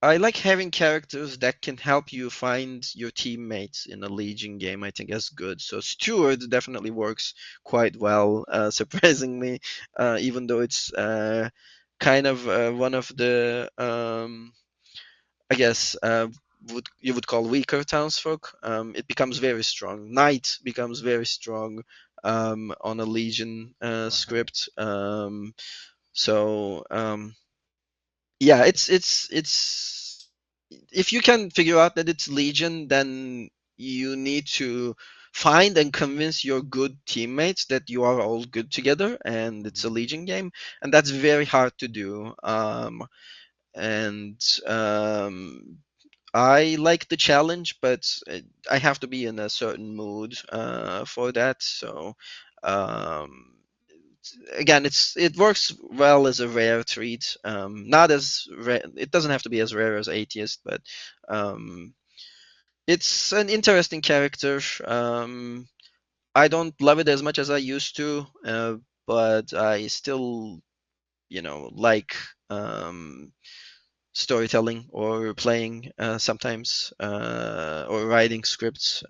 I like having characters that can help you find your teammates in a Legion game. I think that's good. So Steward definitely works quite well, surprisingly, even though it's kind of one of the I guess would you would call weaker townsfolk. It becomes very strong. Knight becomes very strong on a Legion Uh-huh. script. So yeah, it's if you can figure out that it's Legion, then you need to find and convince your good teammates that you are all good together and it's a Mhm. Legion game, and that's very hard to do. And I like the challenge, but I have to be in a certain mood for that. So um, again, it works well as a rare treat. Not as rare. It doesn't have to be as rare as Atheist, but um, it's an interesting character. I don't love it as much as I used to, but I still, like um, storytelling or playing sometimes or writing scripts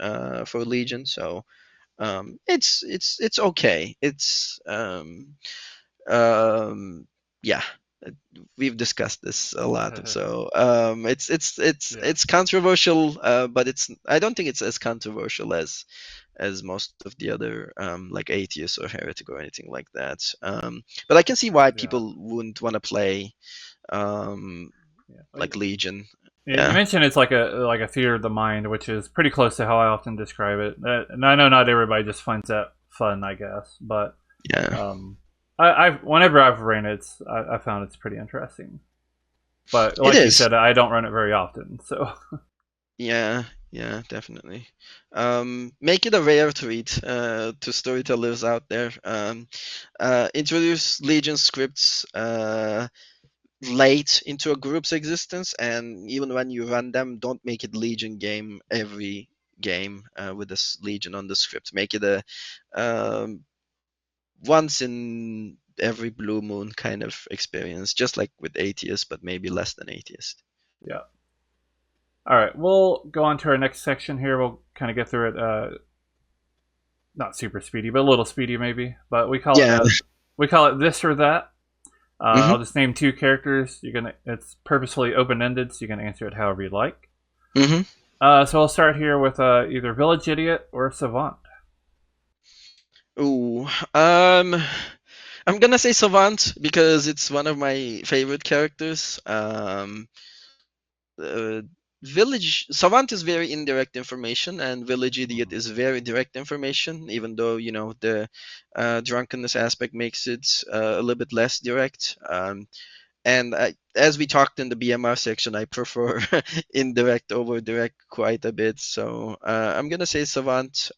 for Legion. So it's okay. Um, yeah, uh, we've discussed this a lot. So Yeah. it's controversial, but I don't think it's as controversial as most of the other like Atheist or Heretic or anything like that. But I can see why Yeah. people wouldn't want to play um, Yeah. like Legion. Yeah, you Yeah, mentioned it's like a theater of the mind, which is pretty close to how I often describe it. And I know not everybody just finds that fun, I guess, but yeah, um, I've whenever I've ran it, I found it's pretty interesting. But it like you is. said, I don't run it very often, so Yeah, yeah, definitely. Make it a rare treat to storytellers out there. Introduce Legion scripts late into a group's existence, and even when you run them, don't make it Legion game every game with this Legion on the script. Make it a um, once in every blue moon kind of experience, just like with Atheist, but maybe less than Atheist. yeah. All right, we'll go on to our next section here. We'll kind of get through it, not super speedy, but a little speedy maybe. But Yeah. we call it this or that. Hmm. I'll just name two characters. It's purposefully open ended, so you can answer it however you like. Hmm. So I'll start here with either Village Idiot or Savant. Ooh. I'm gonna say Savant because it's one of my favorite characters. Uh, Village Savant is very indirect information, and Village Idiot Mhm. is very direct information. Even though the drunkenness aspect makes it a little bit less direct. And as we talked in the BMR section, I prefer indirect over direct quite a bit. So I'm gonna say Savant.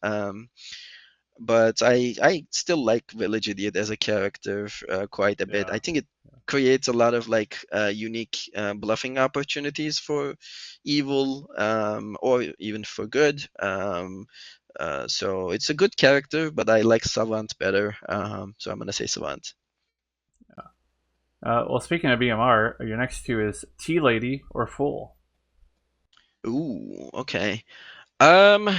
But I still like Village Idiot as a character quite a bit. I Yeah. think it creates a lot of like unique bluffing opportunities for evil or even for good. So it's a good character, but I like Savant better. So I'm gonna say Savant. Well, speaking of BMR, your next two is Tea Lady or Fool. Ooh, okay. Um,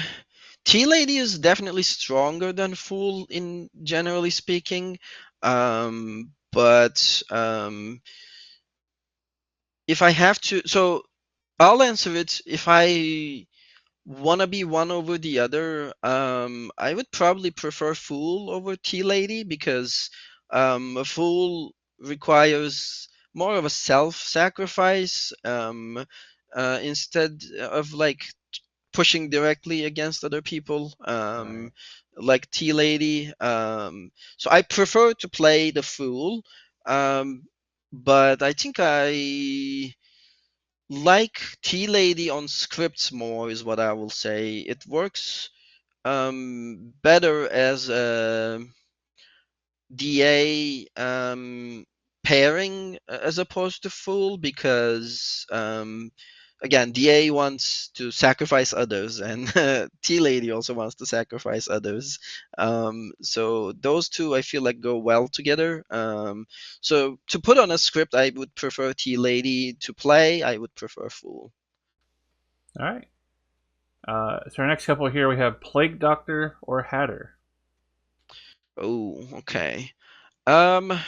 Tea Lady is definitely stronger than Fool in generally speaking. But if I have to, so I'll answer it. If I wanna be one over the other, I would probably prefer Fool over Tea Lady because a Fool requires more of a self-sacrifice instead of like pushing directly against other people. Right. Like Tea Lady. So I prefer to play the Fool, um, but I think I like Tea Lady on scripts more is what I will say. It works better as a DA pairing as opposed to Fool because again, DA wants to sacrifice others, and T Lady also wants to sacrifice others. So those two I feel like go well together. So to put on a script, I would prefer T Lady. To play, I would prefer Fool. All right. So our next couple here we have Plague Doctor or Hatter. Oh, okay. Um,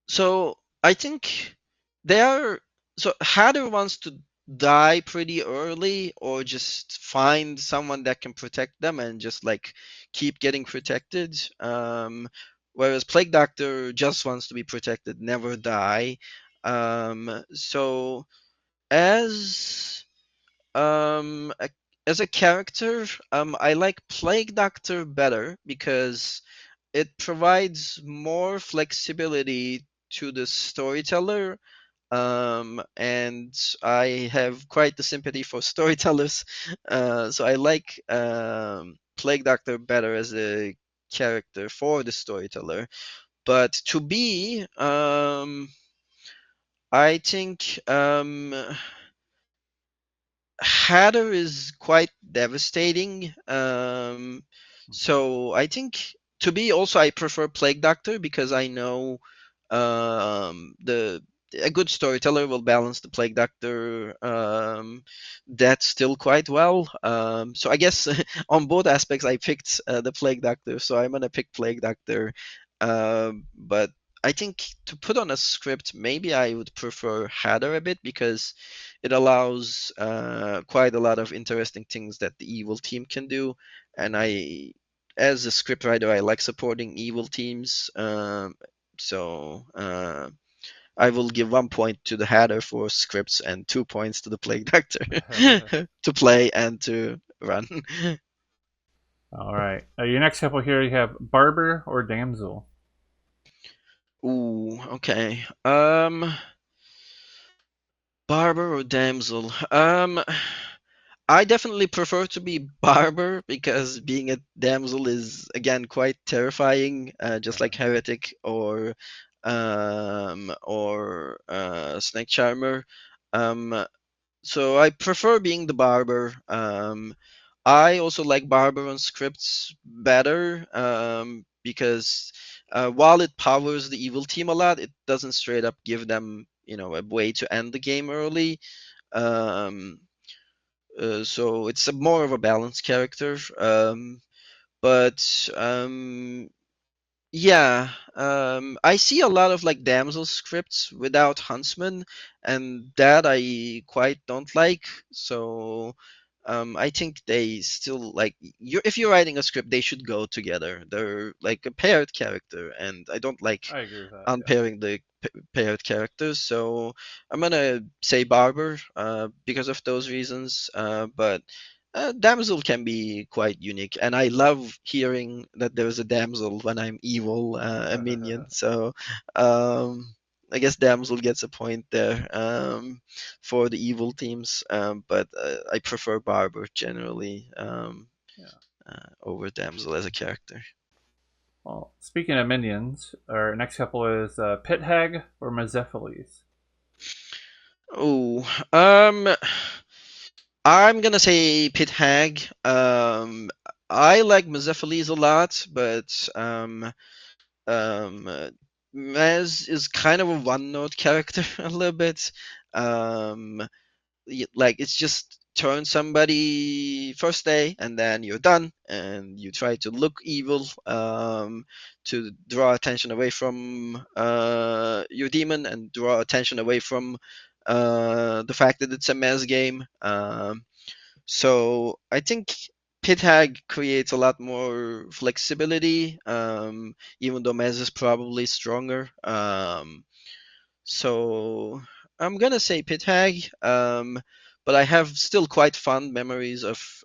so I think they are. So Hatter wants to die pretty early, or just find someone that can protect them and just like keep getting protected. Whereas Plague Doctor just wants to be protected, never die. So as a, as a character, I like Plague Doctor better because it provides more flexibility to the storyteller, and I have quite the sympathy for storytellers, so I like Plague Doctor better as a character for the storyteller. But to be, I think Hatter is quite devastating. So I think to be also I prefer Plague Doctor because I know the a good storyteller will balance the Plague Doctor that still quite well. So I guess on both aspects I picked the Plague Doctor, so I'm gonna pick Plague Doctor. But I think to put on a script, maybe I would prefer Hatter a bit because it allows quite a lot of interesting things that the evil team can do. And as a scriptwriter, I like supporting evil teams. So I will give 1 point to the Hatter for scripts and 2 points to the Plague Doctor to play and to run. All right. Your next couple here you have Barber or Damsel. Ooh, okay. Barber or damsel? I definitely prefer to be barber because being a damsel is again quite terrifying, just like heretic or snake charmer. Um, so I prefer being the barber. I also like barber on scripts better because while it powers the evil team a lot, it doesn't straight up give them a way to end the game early. Um, so it's a more of a balanced character. But yeah, I see a lot of like damsel scripts without huntsman, and that I quite don't like. So I think they still like if you're writing a script, they should go together. They're like a paired character, and I don't like I agree with that. Yeah. unpairing the paired characters. So I'm gonna say Barber because of those reasons. But damsel can be quite unique, and I love hearing that there's a damsel when I'm evil, a minion. So um, I guess damsel gets a point there for the evil teams, but I prefer Barber generally Yeah. over damsel as a character. Well, speaking of minions, our next couple is Pit Hag or Mazephiles. Oh, I'm gonna say Pit Hag. I like Mezephiles a lot, but Mez is kind of a one-note character a little bit. Um, like it's just turn somebody first day and then you're done and you try to look evil to draw attention away from your demon and draw attention away from the fact that it's a mess game. So I think Pit Hag creates a lot more flexibility, even though Mez is probably stronger. So I'm gonna say Pit Hag, but I have still quite fond memories of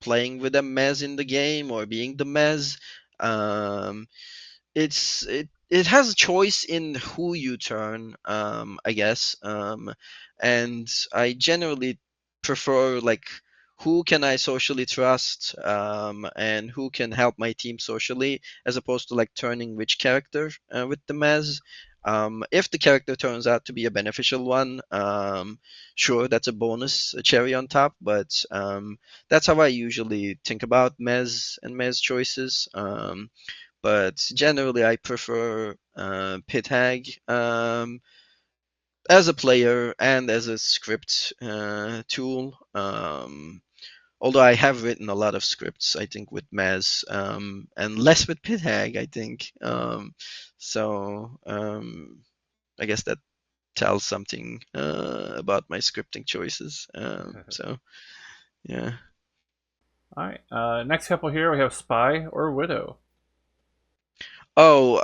playing with a Mez in the game or being the Mez. Um, it has a choice in who you turn, I guess, and I generally prefer like who can I socially trust, and who can help my team socially, as opposed to like turning which character with the Mez. If the character turns out to be a beneficial one, sure, that's a bonus, a cherry on top. But that's how I usually think about mez choices. But generally, I prefer Pit Hag as a player and as a script tool. Although I have written a lot of scripts, I think, with Maz, and less with Pithag, I think. So I guess that tells something about my scripting choices. So yeah. All right. Next couple here we have Spy or Widow. Oh,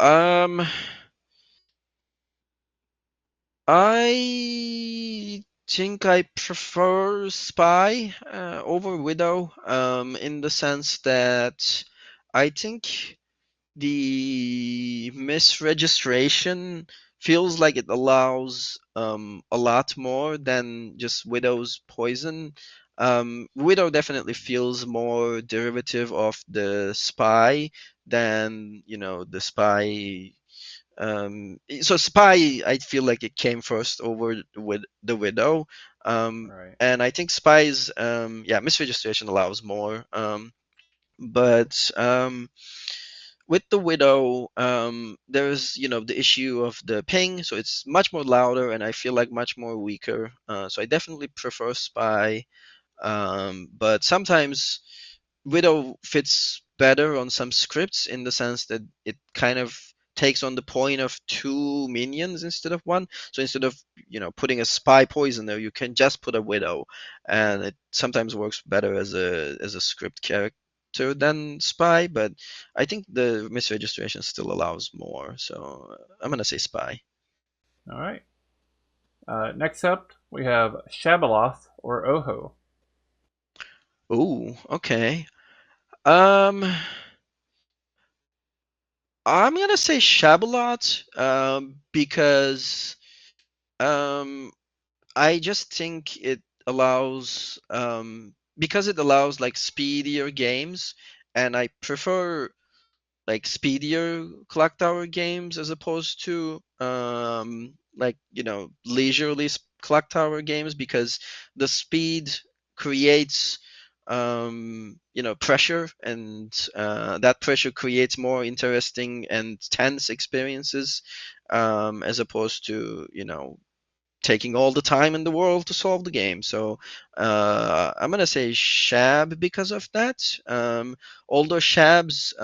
I think I prefer Spy over Widow, in the sense that I think the misregistration feels like it allows a lot more than just Widow's poison. Widow definitely feels more derivative of the spy than the spy. So spy, I feel like it came first over with the Widow, Right. and I think spy's yeah, misregistration allows more. But with the Widow, there's the issue of the ping, so it's much more louder, and I feel like much more weaker. So I definitely prefer Spy, but sometimes Widow fits better on some scripts in the sense that it kind of takes on the point of two minions instead of one. So instead of putting a spy poisoner, you can just put a Widow, and it sometimes works better as a script character than spy. But I think the misregistration still allows more. So I'm gonna say spy. All right. Next up we have Shabaloth or Oho. Ooh, okay. Um, I'm gonna say Shabalot, because um, I just think it allows because it allows like speedier games, and I prefer like speedier clock tower games as opposed to like leisurely clock tower games, because the speed creates pressure, and that pressure creates more interesting and tense experiences, as opposed to taking all the time in the world to solve the game. So I'm gonna say Shab because of that. Although Shab's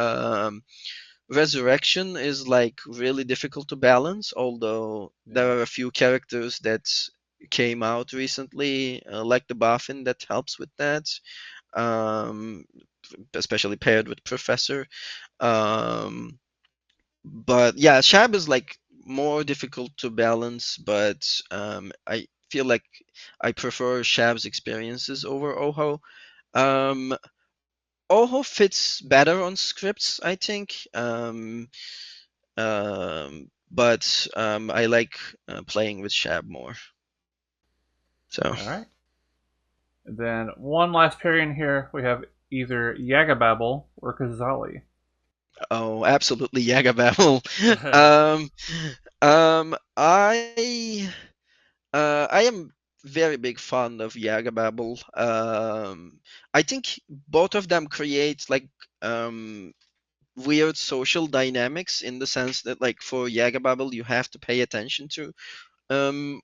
resurrection is like really difficult to balance, although there Yeah. are a few characters that came out recently, like the Boffin, that helps with that, um, especially paired with Professor. Um, but yeah, Shab is like more difficult to balance, but I feel like I prefer Shab's experiences over Oho. Um, Oho fits better on scripts, I think. But I like playing with Shab more. So, All right. And then one last pair in here we have either Yagababble or Kazali. oh, absolutely, Yaga Babel. um, I am very big fan of Yaga Babel. I think both of them create like um weird social dynamics, in the sense that, like, for Yaga Babel you have to pay attention to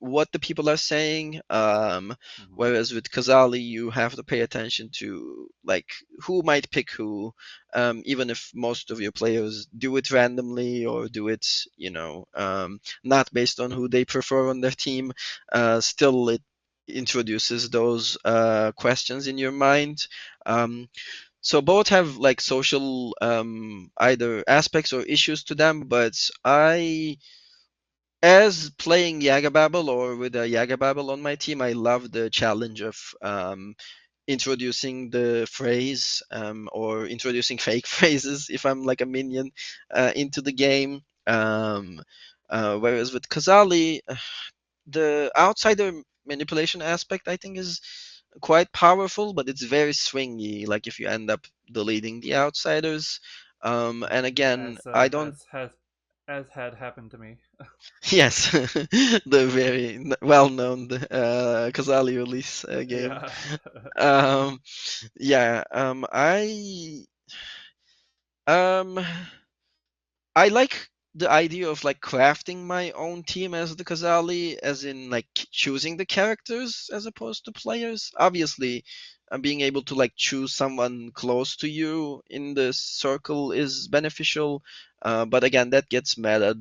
what the people are saying, Mhm. whereas with Kazali you have to pay attention to like who might pick who, even if most of your players do it randomly or do it not based on who they prefer on their team. Still, it introduces those questions in your mind. So both have like social either aspects or issues to them, but I, as playing Yagababble or with a Yagababble on my team, I love the challenge of introducing the phrase, or introducing fake phrases if I'm like a minion into the game. Whereas with Kazali, the outsider manipulation aspect I think is quite powerful, but it's very swingy. Like if you end up deleting the outsiders, and again, As I don't. has had happened to me. Yes, the very well-known Kazali release game. Yeah. Um, yeah, um, I like the idea of like crafting my own team as the Kazali, as in like choosing the characters as opposed to players. Obviously, being able to like choose someone close to you in the circle is beneficial, but again, that gets meta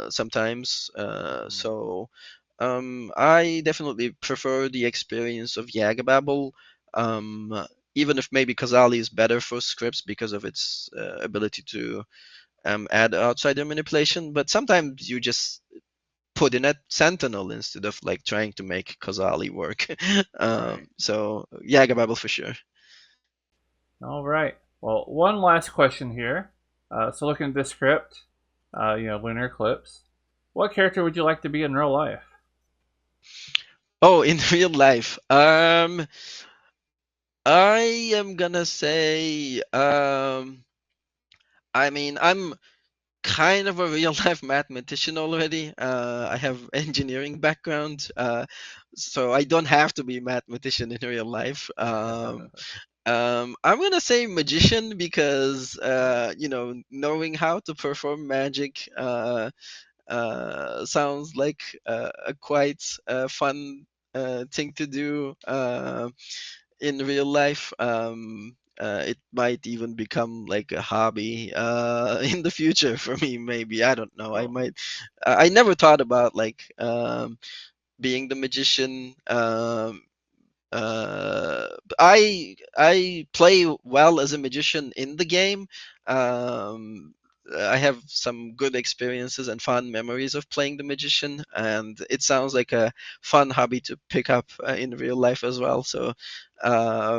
sometimes. Mhm. I definitely prefer the experience of Yagababble. Even if maybe Kazali is better for scripts because of its ability to add outsider manipulation, but sometimes you just put in a sentinel instead of like trying to make Kazali work. Right. So yeah, Gababble for sure. All right. Well, one last question here. So looking at this script, Lunar Eclipse. What character would you like to be in real life? Oh, in real life, I am gonna say, I mean, I'm kind of a real life mathematician already. I have engineering background, so I don't have to be a mathematician in real life. I'm gonna say magician because knowing how to perform magic sounds like a quite fun thing to do in real life. It might even become like a hobby in the future for me. Maybe I don't know. I Oh, might. I never thought about like being the magician. I play well as a magician in the game. I have some good experiences and fun memories of playing the magician, and it sounds like a fun hobby to pick up in real life as well. So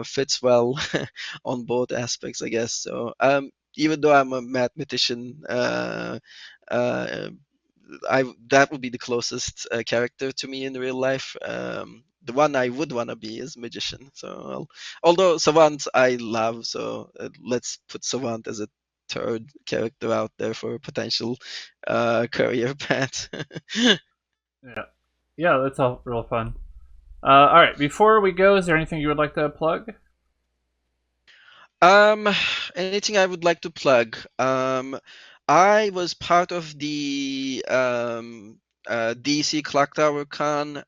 fits well on both aspects, I guess. So even though I'm a mathematician, uh, I that would be the closest character to me in real life. The one I would want to be is magician. So, although Savant I love, so let's put Savant as a third character out there for a potential career path. yeah. Yeah, that's all real fun. All right. Before we go, is there anything you would like to plug? Um, Anything I would like to plug? I was part of the DC Clocktower Con.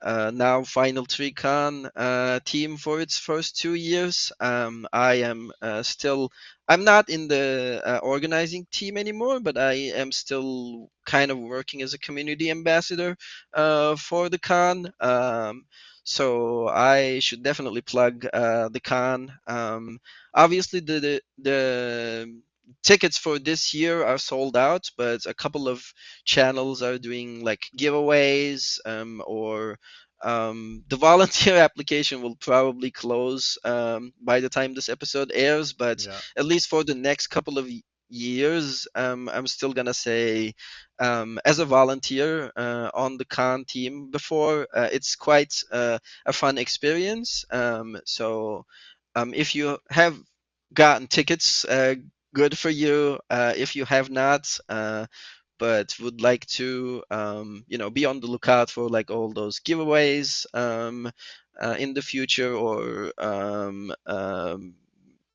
Now Final Tricon team for its first 2 years. I am still, I'm not in the organizing team anymore, but I am still kind of working as a community ambassador for the con. So I should definitely plug the con. Obviously, the tickets for this year are sold out, but a couple of channels are doing like giveaways or the volunteer application will probably close by the time this episode airs, but Yeah. at least for the next couple of years, I'm still gonna say, as a volunteer on the con team before, it's quite a fun experience. If you have gotten tickets, good for you. If you have not, but would like to be on the lookout for like all those giveaways in the future, or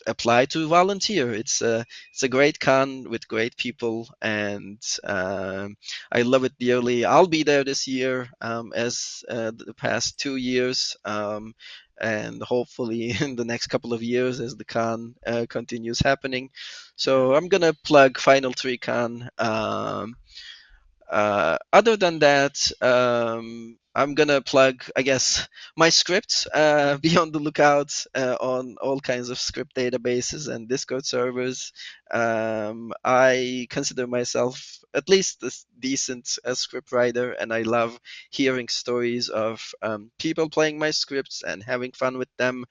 apply to volunteer. It's a great con with great people, and I love it dearly. I'll be there this year, as the past 2 years, and hopefully in the next couple of years as the con continues happening. Yeah. So I'm gonna plug Final Three Con. Other than that, I'm gonna plug, I guess, my scripts. Be on the lookout on all kinds of script databases and Discord servers. I consider myself at least a decent script writer, and I love hearing stories of people playing my scripts and having fun with them.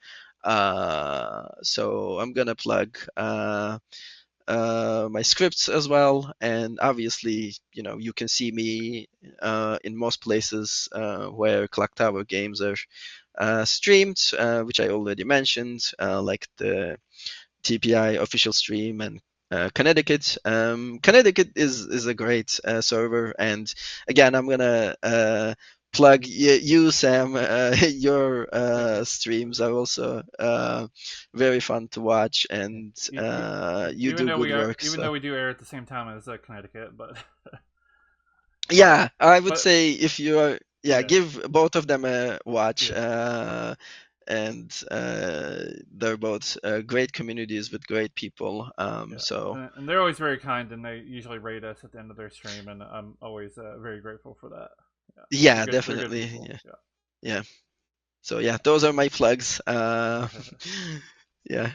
So I'm gonna plug my scripts as well, and obviously you can see me in most places where clock tower games are streamed, which I already mentioned, like the TPI official stream and Connecticut. Connecticut is a great server, and again, I'm gonna plug you, Sam. Your Thank you. streams are also very fun to watch, and you do good work. Even So though we do air at the same time as Connecticut, but but yeah, I would but say if you are, yeah, yeah, give both of them a watch. yeah, And they're both great communities with great people. yeah, So and they're always very kind, and they usually rate us at the end of their stream, and I'm always very grateful for that. Yeah, yeah, they're good definitely. people. Yeah, yeah. So yeah, those are my plugs. Yeah. Yeah,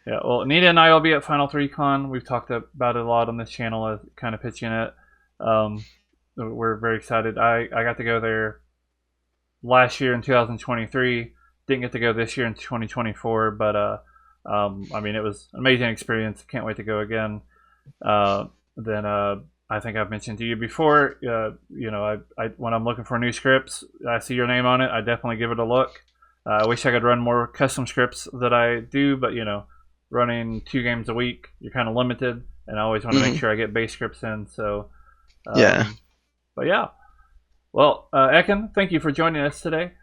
Yeah, well, Nita and I will be at Final 3 Con. We've talked about it a lot on this channel, kind of pitching it. Um, we're very excited. I got to go there last year in 2023. Didn't get to go this year in 2024, but I mean, it was an amazing experience. Can't wait to go again. Then I think I've mentioned to you before. You know, when I'm looking for new scripts, I see your name on it. I definitely give it a look. I wish I could run more custom scripts that I do, but you know, running 2 games a week, you're kind of limited, and I always want to make hmm sure I get base scripts in. So, yeah. but yeah. Well, Ekin, thank you for joining us today.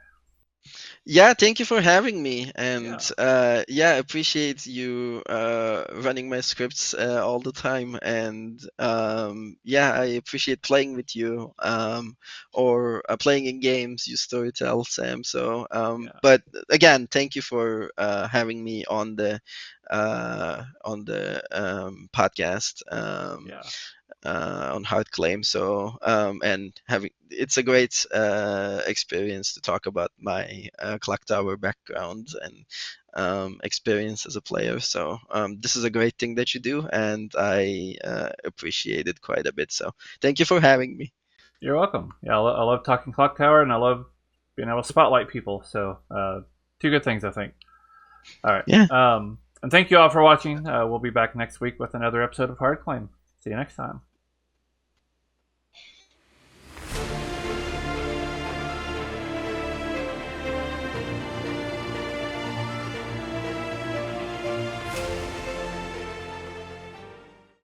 Yeah, thank you for having me, and Yeah, yeah, appreciate you running my scripts all the time, and yeah, I appreciate playing with you, or playing in games you storytell, Sam. So, yeah, but again, thank you for having me on the podcast. yeah. On hard claim. So and having it's a great experience to talk about my clock tower background and experience as a player. So this is a great thing that you do, and I appreciate it quite a bit. So thank you for having me. You're welcome. Yeah, I love talking Clocktower, and I love being able to spotlight people. So, 2 good things, I think. All right. Yeah. And thank you all for watching. We'll be back next week with another episode of Hard Claim. See you next time.